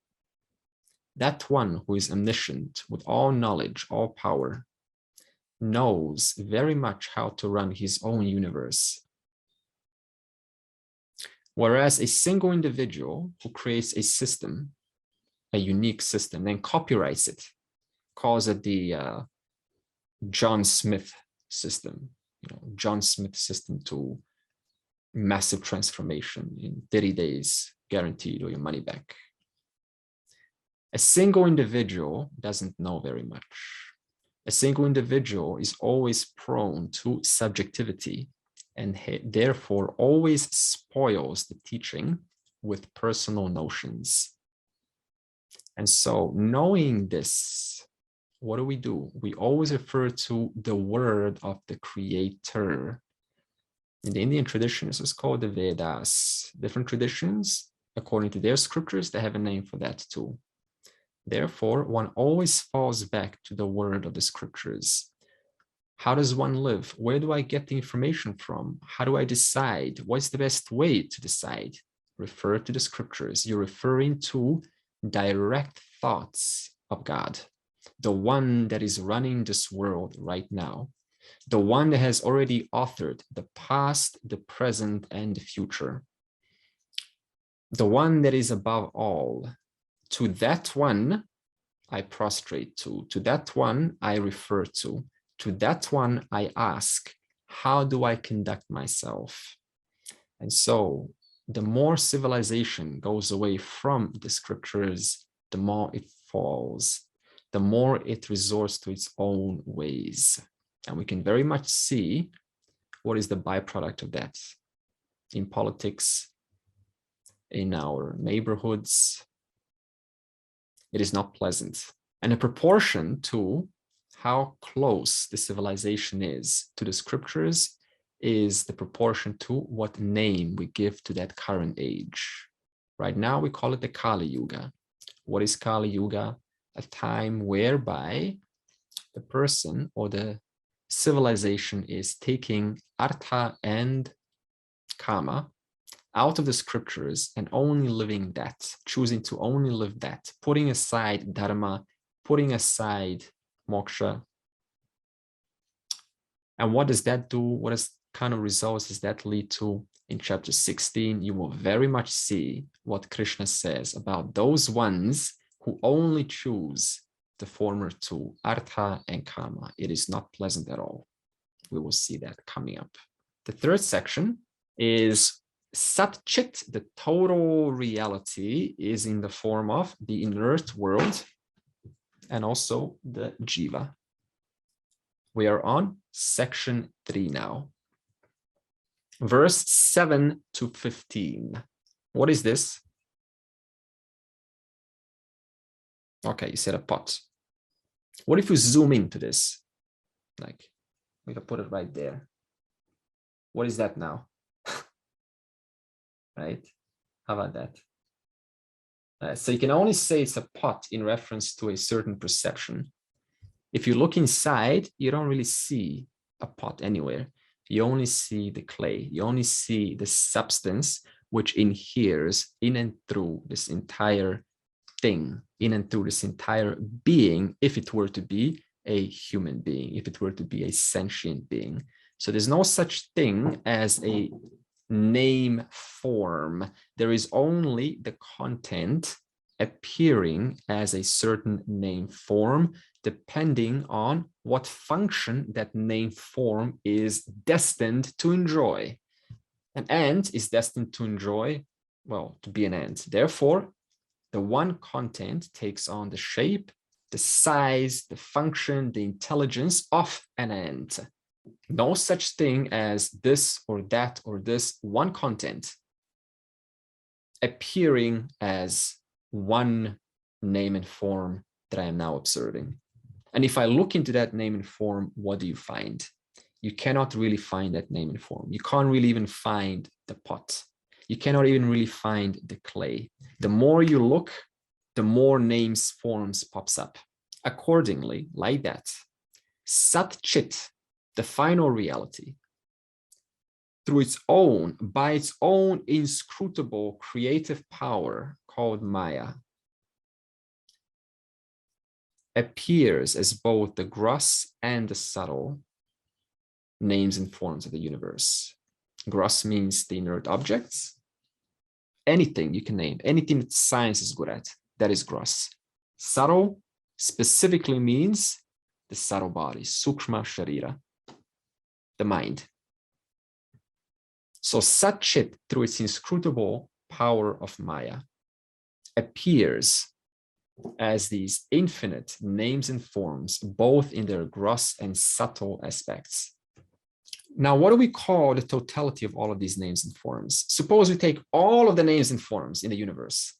That one who is omniscient with all knowledge, all power, knows very much how to run his own universe. Whereas a single individual who creates a system, a unique system, then copyrights it, calls it the John Smith system, John Smith system to massive transformation in 30 days, guaranteed, or your money back. A single individual doesn't know very much. A single individual is always prone to subjectivity and therefore always spoils the teaching with personal notions. And so knowing this, what do? We always refer to the word of the creator. In the Indian tradition, this is called the Vedas. Different traditions, according to their scriptures, they have a name for that too. Therefore, one always falls back to the word of the scriptures. How does one live? Where do I get the information from? How do I decide? What's the best way to decide? Refer to the scriptures. You're referring to direct thoughts of God, the one that is running this world right now, the one that has already authored the past, the present, and the future, the one that is above all. To that one I prostrate to that one I refer to that one I ask, how do I conduct myself? And so the more civilization goes away from the scriptures, the more it falls, the more it resorts to its own ways. And we can very much see what is the byproduct of that in politics, in our neighborhoods. It is not pleasant. And a proportion to how close the civilization is to the scriptures is the proportion to what name we give to that current age. Right now, we call it the Kali Yuga. What is Kali Yuga? A time whereby the person or the civilization is taking artha and kama out of the scriptures and only living that, choosing to only live that, putting aside dharma, putting aside moksha. And what does that do? What kind of results does that lead to? In chapter 16, you will very much see what Krishna says about those ones who only choose the former two, artha and kama. It is not pleasant at all. We will see that coming up. The third section is satchit, the total reality, is in the form of the inert world and also the jiva. We are on section 3 now. Verse 7 to 15. What is this? Okay, you said a pot. What if you zoom into this? Like, we can put it right there. What is that now? Right? How about that? So you can only say it's a pot in reference to a certain perception. If you look inside, you don't really see a pot anywhere. You only see the clay. You only see the substance which inheres in and through this entire thing, in and through this entire being, if it were to be a human being, if it were to be a sentient being. So there's no such thing as a name form. There is only the content appearing as a certain name form, depending on what function that name form is destined to enjoy. An ant is destined to enjoy, well, to be an ant. Therefore, the one content takes on the shape, the size, the function, the intelligence of an ant. No such thing as this or that or this one content appearing as one name and form that I am now observing. And if I look into that name and form, what do you find? You cannot really find that name and form. You can't really even find the pot. You cannot even really find the clay. The more you look, the more names, forms pops up. Accordingly, like that, satchit, the final reality, through its own, by its own inscrutable creative power called Maya, appears as both the gross and the subtle names and forms of the universe. Gross means the inert objects. Anything you can name, anything that science is good at, that is gross. Subtle specifically means the subtle body, sukshma sharira, the mind. So satchit, through its inscrutable power of Maya, appears as these infinite names and forms, both in their gross and subtle aspects. Now, what do we call the totality of all of these names and forms? Suppose we take all of the names and forms in the universe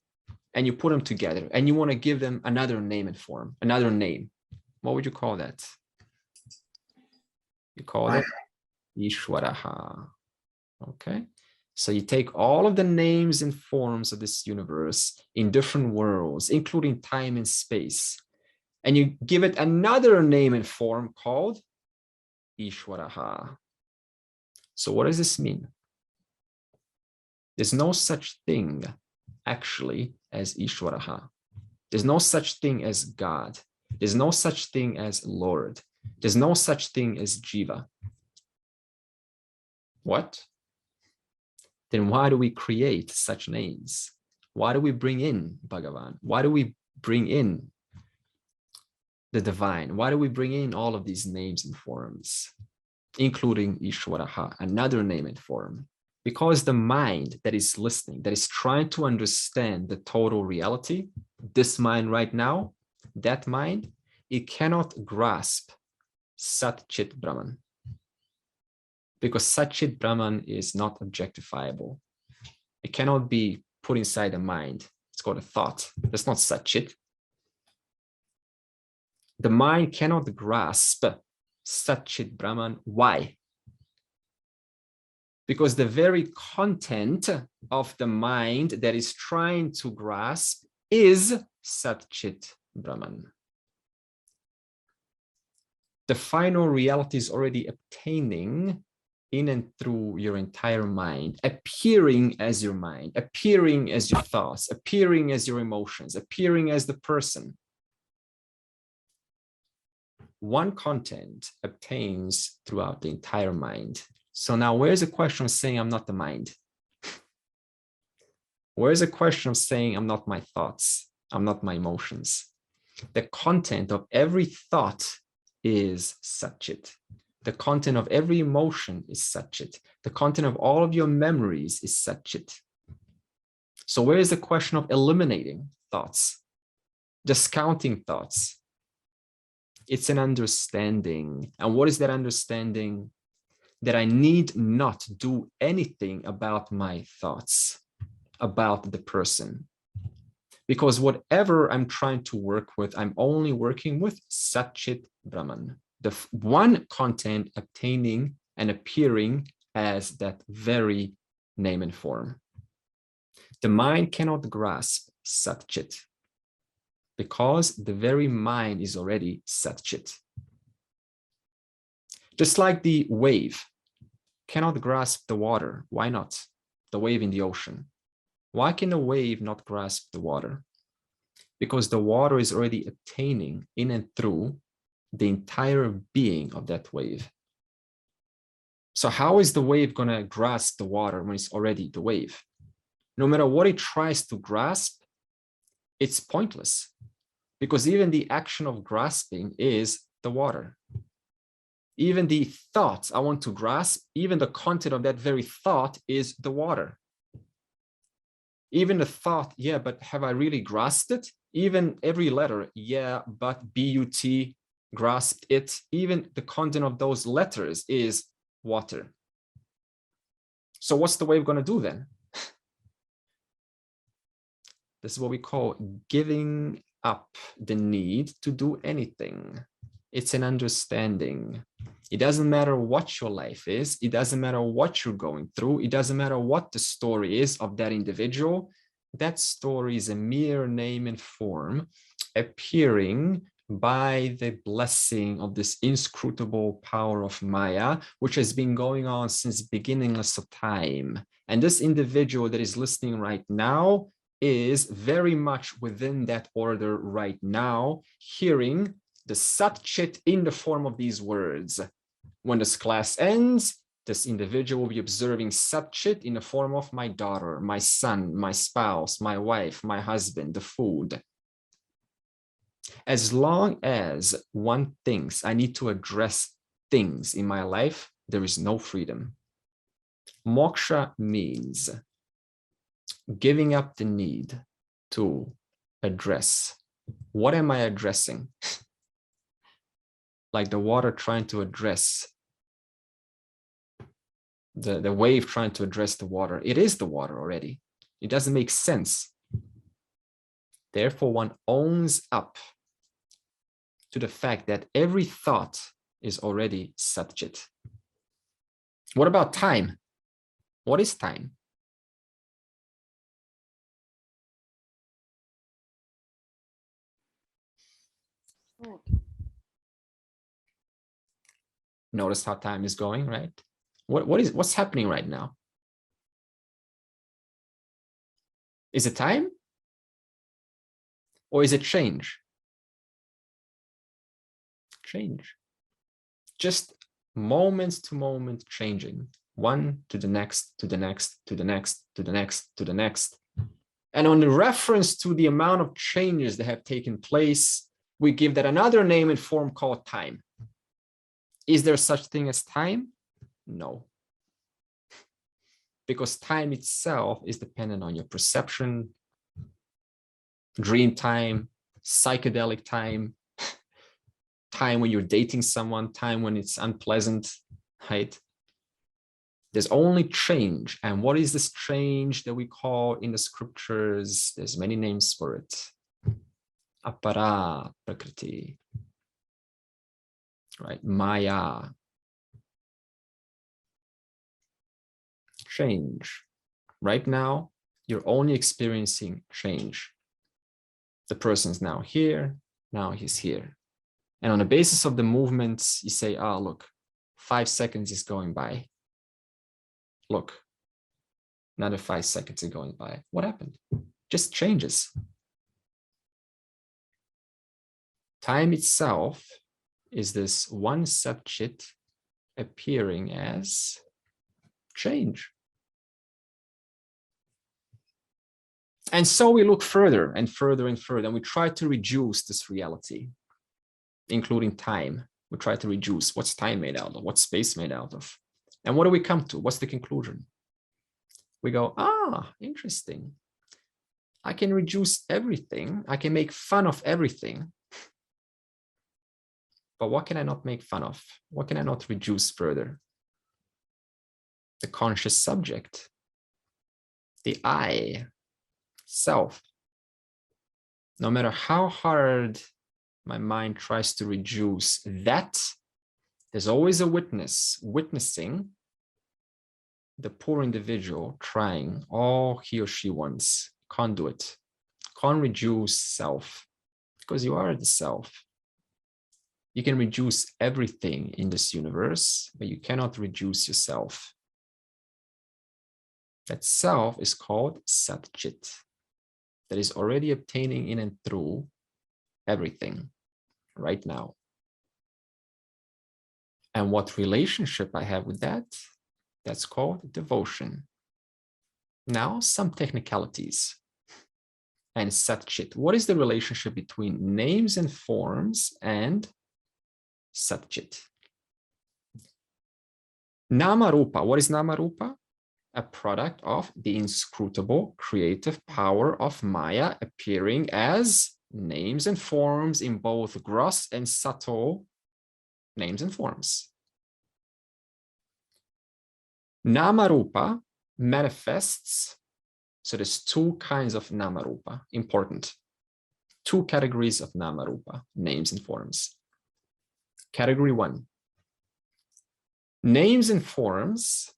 and you put them together and you want to give them another name and form, another name. What would you call that? You call it Ishwaraha. Okay. So you take all of the names and forms of this universe in different worlds, including time and space, and you give it another name and form called Ishwaraha. So what does this mean? There's no such thing actually as Ishwaraha. There's no such thing as God. There's no such thing as Lord. There's no such thing as Jiva. What? Then why do we create such names? Why do we bring in Bhagavan? Why do we bring in the divine? Why do we bring in all of these names and forms, including Ishwaraha, another name and form? Because the mind that is listening, that is trying to understand the total reality, this mind right now, that mind, it cannot grasp Satchit Brahman. Because Satchit Brahman is not objectifiable. It cannot be put inside the mind. It's called a thought. That's not Satchit. The mind cannot grasp Satchit Brahman. Why? Because the very content of the mind that is trying to grasp is Satchit Brahman. The final reality is already obtaining in and through your entire mind, appearing as your mind, appearing as your thoughts, appearing as your emotions, appearing as the person. One content obtains throughout the entire mind. So now where's the question of saying I'm not the mind? Where's the question of saying I'm not my thoughts? I'm not my emotions? The content of every thought is Satchit. The content of every emotion is Satchit. The content of all of your memories is Satchit. So where is the question of eliminating thoughts? Discounting thoughts? It's an understanding. And what is that understanding? That I need not do anything about my thoughts, about the person. Because whatever I'm trying to work with, I'm only working with Satchit Brahman. The one content obtaining and appearing as that very name and form. The mind cannot grasp Satchit because the very mind is already Satchit. Just like the wave cannot grasp the water. Why not? The wave in the ocean. Why can the wave not grasp the water? Because the water is already obtaining in and through the entire being of that wave. So how is the wave going to grasp the water when it's already the wave? No matter what it tries to grasp, it's pointless, because even the action of grasping is the water. Even the thought I want to grasp, even the content of that very thought is the water. Even the thought, yeah, but have I really grasped it? Even every letter, yeah, but but grasped it. Even the content of those letters is water. So what's the way we're going to do then? This is what we call giving up the need to do anything. It's an understanding. It doesn't matter what your life is. It doesn't matter what you're going through. It doesn't matter what the story is of that individual. That story is a mere name and form appearing by the blessing of this inscrutable power of Maya, which has been going on since beginningless of time. And this individual that is listening right now is very much within that order right now, hearing the satchit in the form of these words. When this class ends, this individual will be observing satchit in the form of my daughter, my son, my spouse, my wife, my husband, the food. As long as one thinks I need to address things in my life, there is no freedom. Moksha means giving up the need to address. What am I addressing? Like the water trying to address the wave trying to address the water. It is the water already. It doesn't make sense. Therefore, one owns up to the fact that every thought is already satchit. What about time? What is time? Notice how time is going, right? What's happening right now? Is it time? Or is it change? Change. Just moments to moment changing. One to the next, to the next, to the next, to the next, to the next. And on the reference to the amount of changes that have taken place, we give that another name and form called time. Is there such thing as time? No. Because time itself is dependent on your perception, dream time, psychedelic time, time when you're dating someone, time when it's unpleasant, right? There's only change. And what is this change that we call in the scriptures? There's many names for it. Apara prakriti, right? Maya. Change. Right now, you're only experiencing change. The person's now here, now he's here. And on the basis of the movements, you say, ah, look, 5 seconds is going by. Look, another 5 seconds are going by. What happened? Just changes. Time itself is this one satchit appearing as change. And so we look further and further and further, and we try to reduce this reality, including time. We try to reduce what's time made out of, what's space made out of. And what do we come to? What's the conclusion? We go, ah, interesting. I can reduce everything. I can make fun of everything. But what can I not make fun of? What can I not reduce further? The conscious subject, the I, self. No matter how hard my mind tries to reduce that, there's always a witness witnessing the poor individual trying all he or she wants. Can't do it. Can't reduce self because you are the self. You can reduce everything in this universe, but you cannot reduce yourself. That self is called satchit, that is already obtaining in and through everything right now. And what relationship I have with that, that's called devotion. Now, some technicalities. and satchit. What is the relationship between names and forms and satchit? Namaruupa. What is Namaruupa? A product of the inscrutable creative power of Maya appearing as names and forms in both gross and subtle names and forms. Namaruupa manifests, so there's two kinds of Namaruupa, important. Two categories of Namaruupa, names and forms. Category 1. Names and forms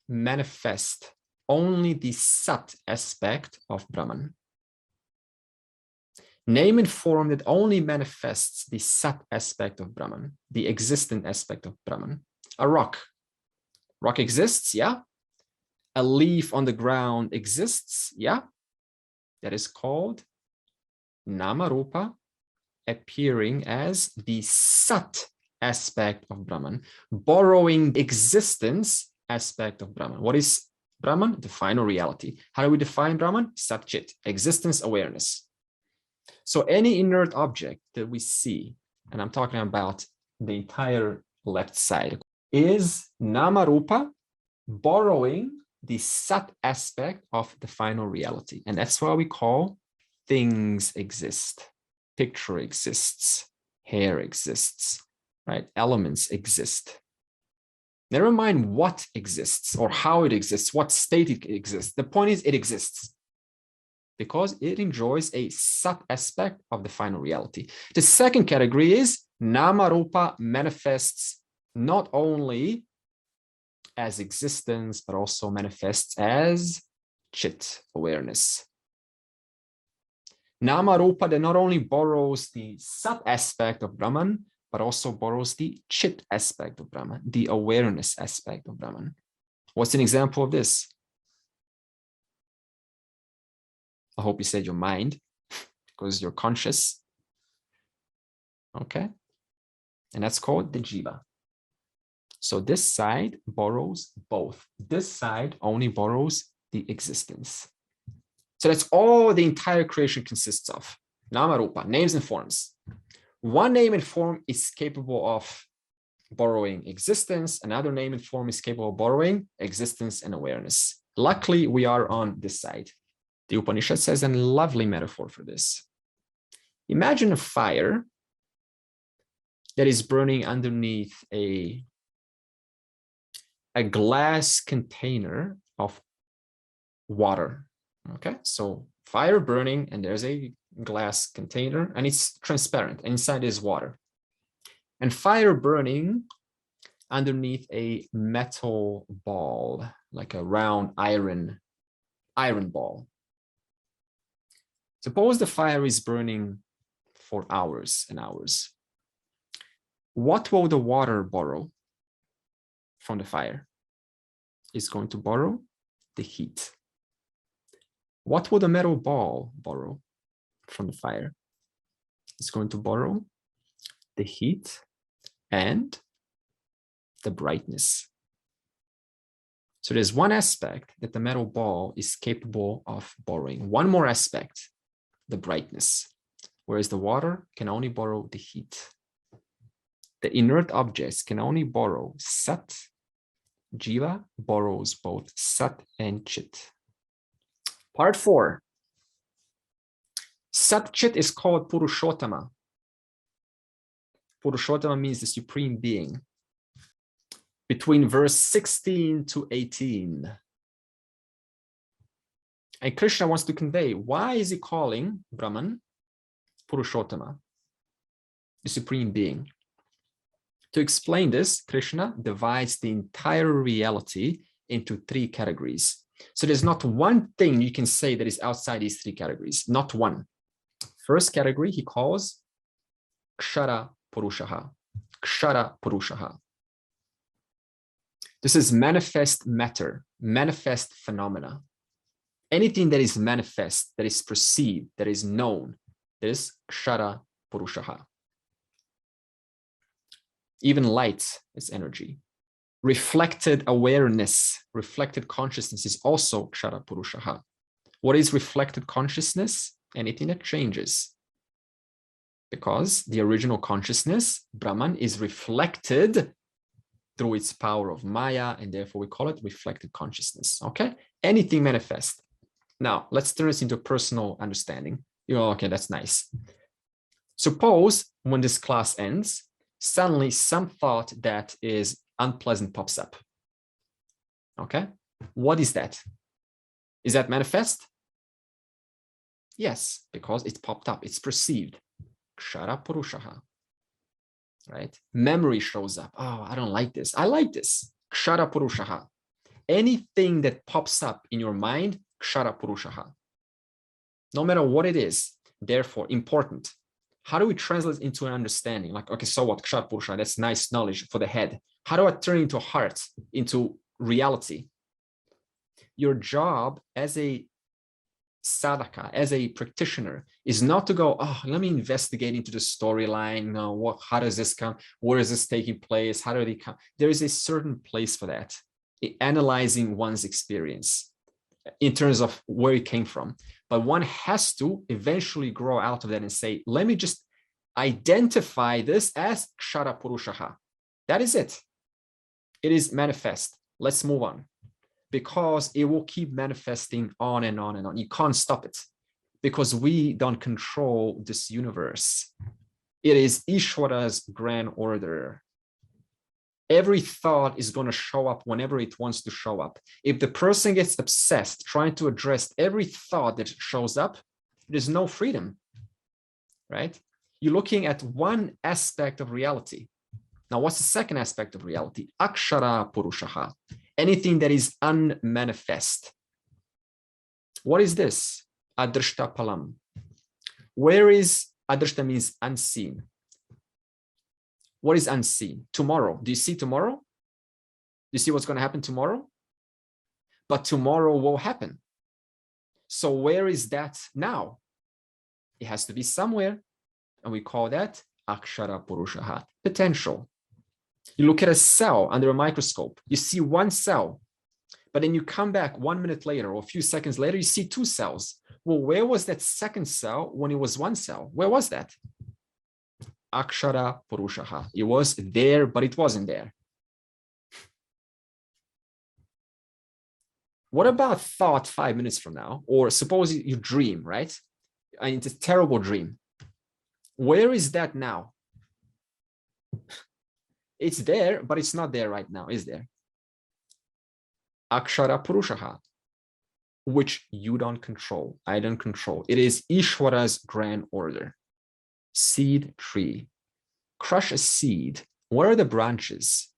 manifest only the Sat aspect of Brahman. Name and form that only manifests the Sat aspect of Brahman, the existent aspect of Brahman. A rock. Rock exists, yeah. A leaf on the ground exists, yeah. That is called Namaruupa, appearing as the Sat aspect of Brahman, borrowing the existence aspect of Brahman. What is Brahman? The final reality. How do we define Brahman? Satchit, existence, awareness. So any inert object that we see, and I'm talking about the entire left side, is Namaruupa borrowing the Sat aspect of the final reality. And that's why we call things exist. Picture exists, hair exists, right? Elements exist. Never mind what exists or how it exists, what state it exists. The point is it exists because it enjoys a Sat aspect of the final reality. The second category is Namaruupa manifests not only as existence, but also manifests as Chit, awareness. Namaruupa that not only borrows the Sat aspect of Brahman, but also borrows the Chit aspect of Brahman, the awareness aspect of Brahman. What's an example of this? I hope you said your mind, because you're conscious. Okay. And that's called the jiva. So this side borrows both. This side only borrows the existence. So that's all the entire creation consists of. Namaruupa, names and forms. One name and form is capable of borrowing existence. Another name and form is capable of borrowing existence and awareness. Luckily, we are on this side. The Upanishad says a lovely metaphor for this. Imagine a fire that is burning underneath a glass container of water. Okay, so fire burning and there's a glass container and it's transparent. Inside is water. And fire burning underneath a metal ball, like a round iron ball. Suppose the fire is burning for hours and hours. What will the water borrow from the fire? It's going to borrow the heat. What will the metal ball borrow from the fire? It's going to borrow the heat and the brightness. So there's one aspect that the metal ball is capable of borrowing. One more aspect, the brightness, whereas the water can only borrow the heat. The inert objects can only borrow Sat. Jiva borrows both Sat and Chit. Part 4. Satchit is called Purushottama. Purushottama means the supreme being. Between verse 16 to 18. And Krishna wants to convey, why is he calling Brahman Purushottama, the supreme being? To explain this, Krishna divides the entire reality into 3 categories. So there's not one thing you can say that is outside these 3 categories, not one. First category he calls Kshara Purushaha. Kshara Purushaha. This is manifest matter, manifest phenomena. Anything that is manifest, that is perceived, that is known, is Kshara Purushaha. Even light is energy. Reflected awareness, reflected consciousness is also Kshara Purushaha. What is reflected consciousness? anything that changes. Because the original consciousness, Brahman, is reflected through its power of Maya, and therefore we call it reflected consciousness. Okay? Anything manifest. Now, let's turn this into personal understanding. Okay, that's nice. Suppose when this class ends, suddenly some thought that is unpleasant pops up. Okay? What is that? Is that manifest? Yes, because it's popped up, it's perceived. Kshara Purushaha. Right? Memory shows up. Oh, I don't like this. I like this. Kshara Purushaha. Anything that pops up in your mind, Kshara Purushaha. No matter what it is, therefore, important. How do we translate into an understanding? Like, okay, so what? Kshara Purushaha, that's nice knowledge for the head. How do I turn into heart, into reality? Your job as a sadhaka, as a practitioner, is not to go, oh, let me investigate into the storyline. No, how does this come? Where is this taking place? How do they come? There is a certain place for that, analyzing one's experience in terms of where it came from. But one has to eventually grow out of that and say, let me just identify this as Kshara Purushaha. That is it. It is manifest. Let's move on. Because it will keep manifesting on and on and on. You can't stop it because we don't control this universe. It is Ishvara's grand order. Every thought is going to show up whenever it wants to show up. If the person gets obsessed trying to address every thought that shows up, there's no freedom, right? You're looking at one aspect of reality. Now, what's the second aspect of reality? Akshara Purushaha. Anything that is unmanifest. What is this? Adrishta palam. Where is adrishta? Means unseen. What is unseen? Tomorrow. Do you see tomorrow? Do you see what's going to happen tomorrow? But tomorrow will happen. So where is that now? It has to be somewhere. And we call that akshara purushaha, potential. You look at a cell under a microscope, you see one cell, but then you come back 1 minute later or a few seconds later, you see two cells. Well, where was that second cell when it was one cell? Where was that? Akshara Purushaha. It was there, but it wasn't there. What about thought 5 minutes from now? Or suppose you dream, right? And it's a terrible dream. Where is that now? It's there, but it's not there right now, is there? Akshara Purushaha, which you don't control, I don't control. It is Ishvara's grand order. Seed tree. Crush a seed. Where are the branches?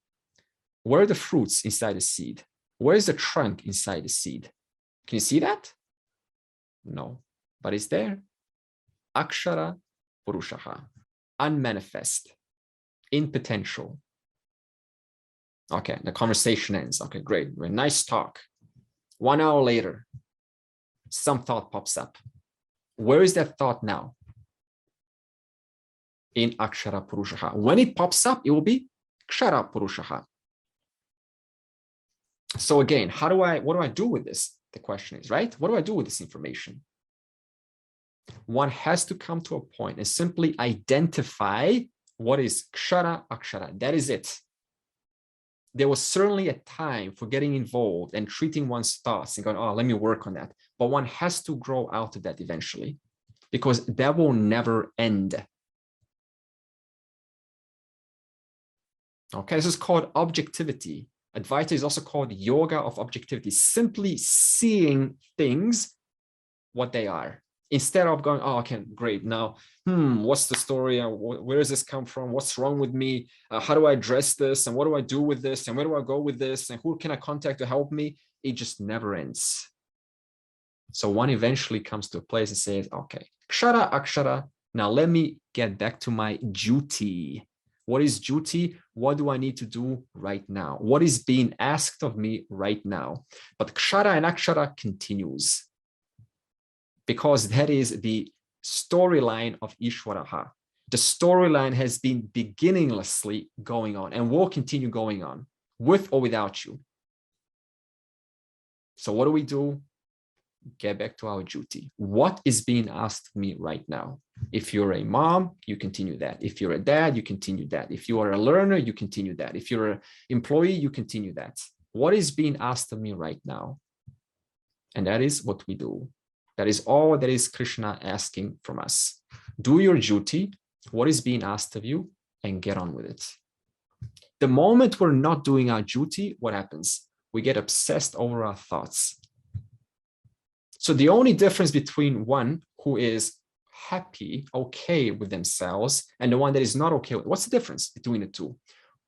Where are the fruits inside the seed? Where is the trunk inside the seed? Can you see that? No, but it's there. Akshara Purushaha. Unmanifest. In potential. Okay, the conversation ends. Okay, great. Nice talk. 1 hour later, some thought pops up. Where is that thought now? In Akshara Purushaha. When it pops up, it will be Kshara Purushaha. So again, what do I do with this? The question is, right? What do I do with this information? One has to come to a point and simply identify what is Kshara Akshara. That is it. There was certainly a time for getting involved and treating one's thoughts and going, oh, let me work on that. But one has to grow out of that eventually because that will never end. Okay, this is called objectivity. Advaita is also called yoga of objectivity, simply seeing things what they are. Instead of going, oh, okay, great. Now, what's the story? Where does this come from? What's wrong with me? How do I address this? And what do I do with this? And where do I go with this? And who can I contact to help me? It just never ends. So one eventually comes to a place and says, okay, Kshara Akshara. Now let me get back to my duty. What is duty? What do I need to do right now? What is being asked of me right now? But Kshara and Akshara continues. Because that is the storyline of Ishvaraha. The storyline has been beginninglessly going on and will continue going on with or without you. So what do? get back to our duty. What is being asked of me right now? If you're a mom, you continue that. If you're a dad, you continue that. If you are a learner, you continue that. If you're an employee, you continue that. What is being asked of me right now? And that is what we do. That is all that is Krishna asking from us. Do your duty, what is being asked of you, and get on with it. The moment we're not doing our duty, what happens? We get obsessed over our thoughts. So the only difference between one who is happy, okay with themselves, and the one that is not okay with, what's the difference between the two?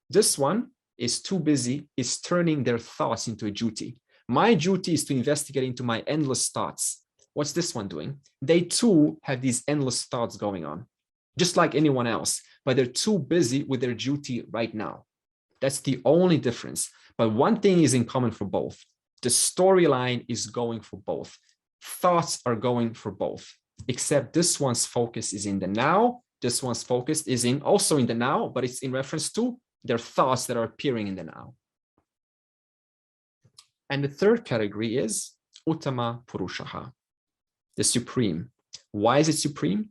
This one is too busy, is turning their thoughts into a duty. My duty is to investigate into my endless thoughts. What's this one doing? They too have these endless thoughts going on, just like anyone else, but they're too busy with their duty right now. That's the only difference. But one thing is in common for both. The storyline is going for both. Thoughts are going for both, except this one's focus is in the now. This one's focus is in also in the now, but it's in reference to their thoughts that are appearing in the now. And the third category is Uttama Purushaha, the supreme. Why is it supreme?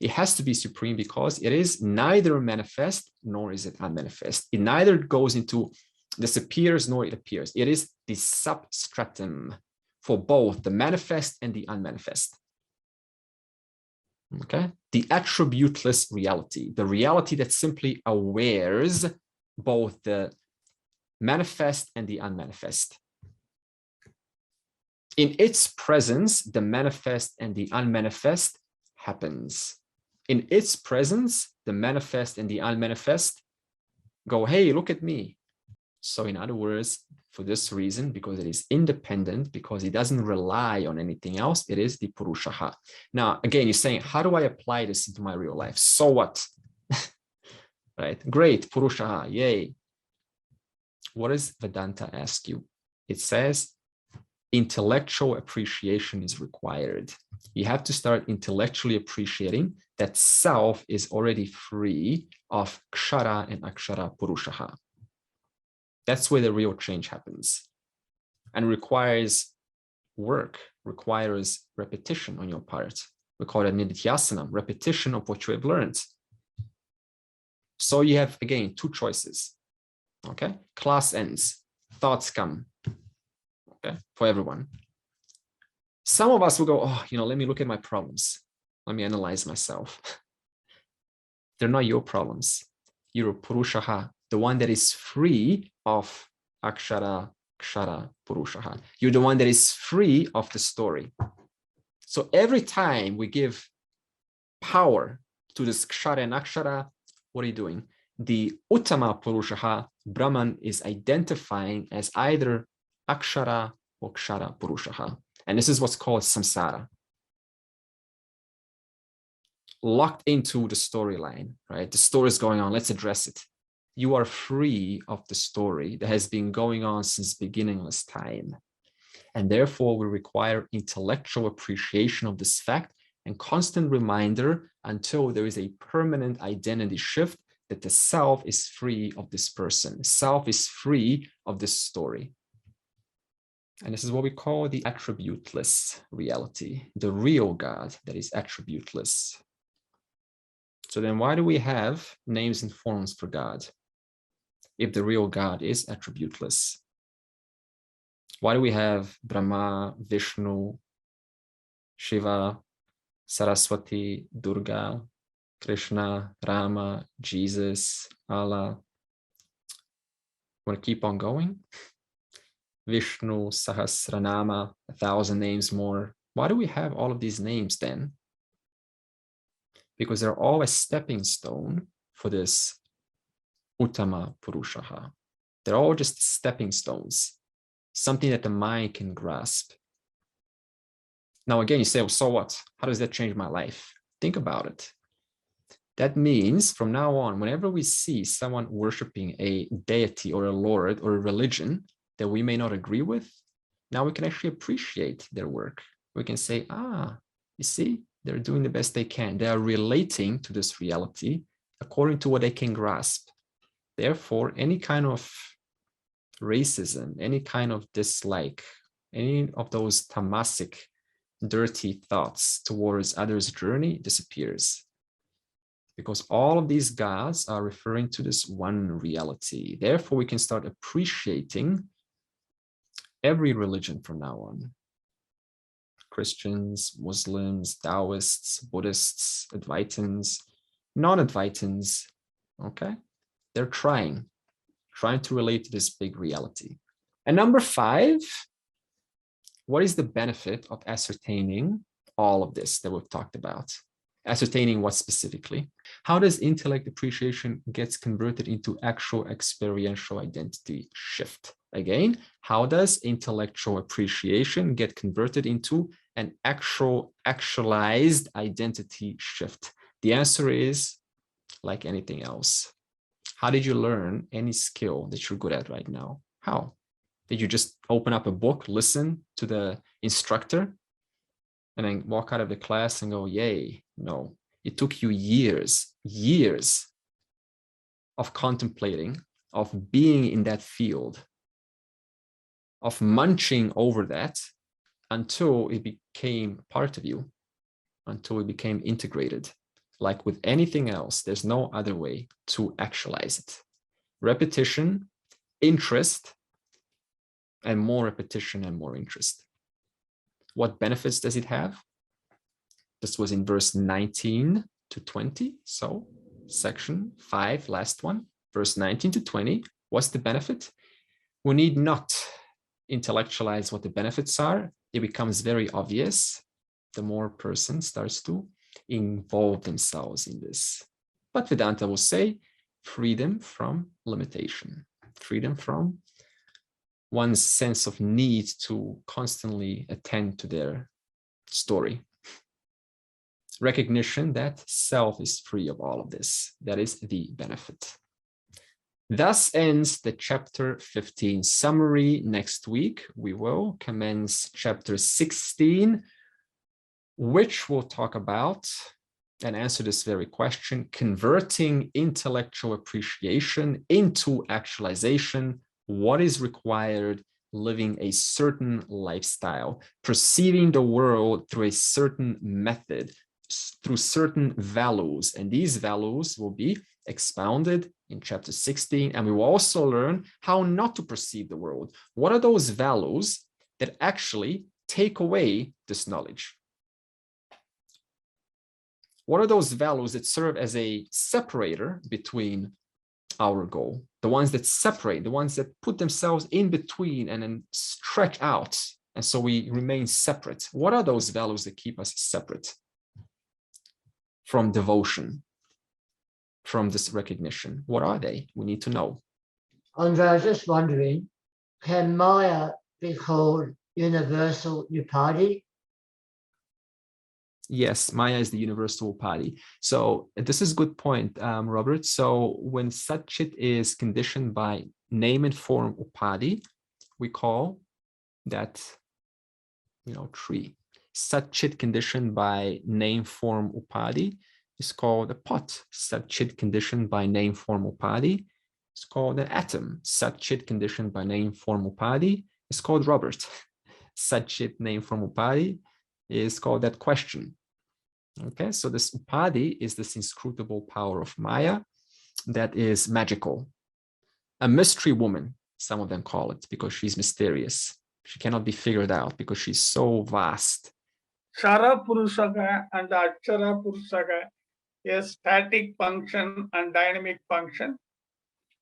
It has to be supreme because it is neither manifest nor is it unmanifest. It neither goes into this appears nor it appears. It is the substratum for both the manifest and the unmanifest. Okay, the attributeless reality, the reality that simply awares both the manifest and the unmanifest. In its presence, the manifest and the unmanifest happens. In its presence, the manifest and the unmanifest go, hey, look at me. So in other words, for this reason, because it is independent, because it doesn't rely on anything else, it is the Purushaha. Now, again, you're saying, how do I apply this into my real life? So what? Right? Great, Purushaha, yay. What does Vedanta ask you? It says, intellectual appreciation is required. You have to start intellectually appreciating that self is already free of kshara and akshara Purushaha. That's where the real change happens and requires work, requires repetition on your part. We call it nididhyasana, repetition of what you have learned. So you have, again, two choices. Okay, class ends, thoughts come. Okay, for everyone. Some of us will go, oh, let me look at my problems. Let me analyze myself. They're not your problems. You're a Purushaha, the one that is free of akshara, kshara, Purushaha. You're the one that is free of the story. So every time we give power to this kshara and akshara, what are you doing? The Uttama Purushaha, Brahman, is identifying as either akshara or kshara Purushaha. And this is what's called samsara. Locked into the storyline, right? The story is going on. Let's address it. You are free of the story that has been going on since beginningless time. And therefore, we require intellectual appreciation of this fact and constant reminder until there is a permanent identity shift that the self is free of this person. Self is free of this story. And this is what we call the attributeless reality, the real God that is attributeless. So then why do we have names and forms for God if the real God is attributeless? Why do we have Brahma, Vishnu, Shiva, Saraswati, Durga, Krishna, Rama, Jesus, Allah? Want to keep on going? Vishnu, Sahasranama, 1,000 names more. Why do we have all of these names then? Because they're all a stepping stone for this Uttama Purushaha. They're all just stepping stones, something that the mind can grasp. Now, again, you say, well, so what? How does that change my life? Think about it. That means from now on, whenever we see someone worshiping a deity or a lord or a religion that we may not agree with, now we can actually appreciate their work. We can say, you see, they're doing the best they can. They are relating to this reality according to what they can grasp. Therefore, any kind of racism, any kind of dislike, any of those tamasic dirty thoughts towards others' journey disappears. Because all of these gods are referring to this one reality. Therefore, we can start appreciating every religion from now on. Christians, Muslims, Taoists, Buddhists, Advaitins, non-Advaitins, okay? They're trying to relate to this big reality. And number 5, what is the benefit of ascertaining all of this that we've talked about? Ascertaining what specifically? How does intellect appreciation gets converted into actual experiential identity shift? Again, how does intellectual appreciation get converted into an actualized identity shift? The answer is like anything else. How did you learn any skill that you're good at right now? How? Did you just open up a book, listen to the instructor, and then walk out of the class and go, yay? No, it took you years of contemplating, of being in that field, of munching over that until it became part of you, until it became integrated. Like with anything else, there's no other way to actualize it. Repetition, interest, and more repetition and more interest. What benefits does it have? This was in verse 19 to 20. So section 5, last one, verse 19 to 20. What's the benefit? We need not intellectualize what the benefits are. It becomes very obvious the more a person starts to involve themselves in this. But Vedanta will say freedom from limitation, freedom from one's sense of need to constantly attend to their story. Recognition that self is free of all of this. That is the benefit. Thus ends the chapter 15 summary. Next week, we will commence chapter 16, which will talk about and answer this very question, converting intellectual appreciation into actualization. What is required? Living a certain lifestyle, perceiving the world through a certain method, through certain values. And these values will be expounded in chapter 16. And we will also learn how not to perceive the world. What are those values that actually take away this knowledge? What are those values that serve as a separator between our goal? The ones that separate, the ones that put themselves in between and then stretch out. And so we remain separate. What are those values that keep us separate from devotion, from this recognition? What are they? We need to know. Andre, I was just wondering, can Maya be called universal upadhi? Yes, Maya is the universal upadhi. So this is a good point, Robert. So when satchit is conditioned by name and form upadhi, we call that, tree. Satchit conditioned by name form upadhi is called a pot. Satchit conditioned by name form upadhi is called an atom. Satchit conditioned by name form upadhi is called Robert. Satchit name form upadhi is called that question. Okay, so this upadhi is this inscrutable power of Maya that is magical. A mystery woman, some of them call it, because she's mysterious. She cannot be figured out because she's so vast. Kshara Purushaka and Akshara Purushaka is static function and dynamic function,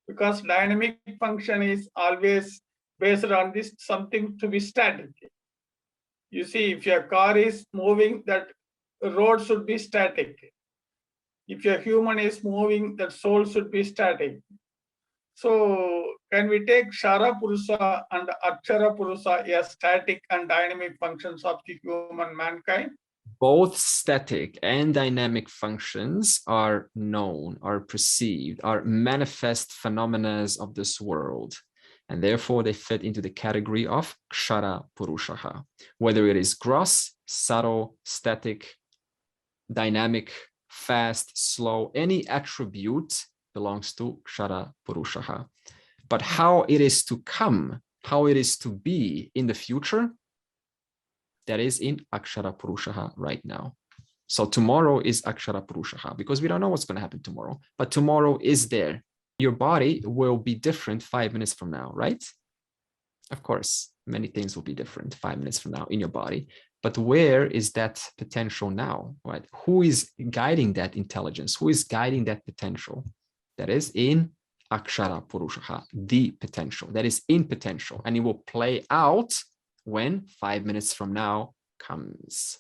because dynamic function is always based on this something to be static. You see, if your car is moving, that road should be static. If your human is moving, that soul should be static. So can we take Kshara Purusha and Akshara Purusha as static and dynamic functions of the human mankind? Both static and dynamic functions are known, are perceived, are manifest phenomena of this world. And therefore they fit into the category of Kshara Purusha. Whether it is gross, subtle, static, dynamic, fast, slow, any attribute belongs to Kshara Purusha. But how it is to come, how it is to be in the future, that is in Akshara Purushaha right now. So tomorrow is Akshara Purushaha because we don't know what's going to happen tomorrow, but tomorrow is there. Your body will be different 5 minutes from now, right? Of course, many things will be different 5 minutes from now in your body, but where is that potential now, right? Who is guiding that intelligence? Who is guiding that potential? That is in Akshara Purushaha, the potential. That is in potential, and it will play out when 5 minutes from now comes.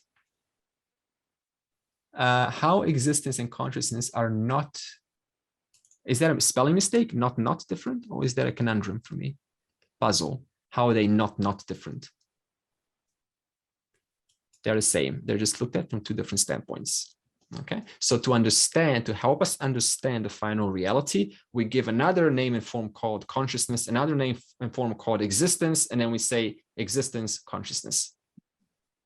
How existence and consciousness are not, is that a spelling mistake? Not different? Or is that a conundrum for me? Puzzle. How are they not different? They're the same. They're just looked at from two different standpoints. Okay. So to understand, to help us understand the final reality, we give another name and form called consciousness, another name and form called existence, and then we say existence, consciousness.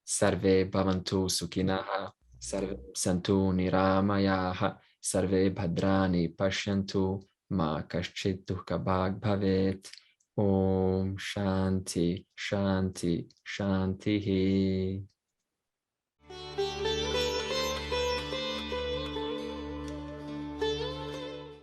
Sarve bhavantu sukhinaha. Sarve santu niramayaha, sarve bhadrani pashyantu, ma kaschit dukkha bhag bhavet. Om Shanti, Shanti, Shanti.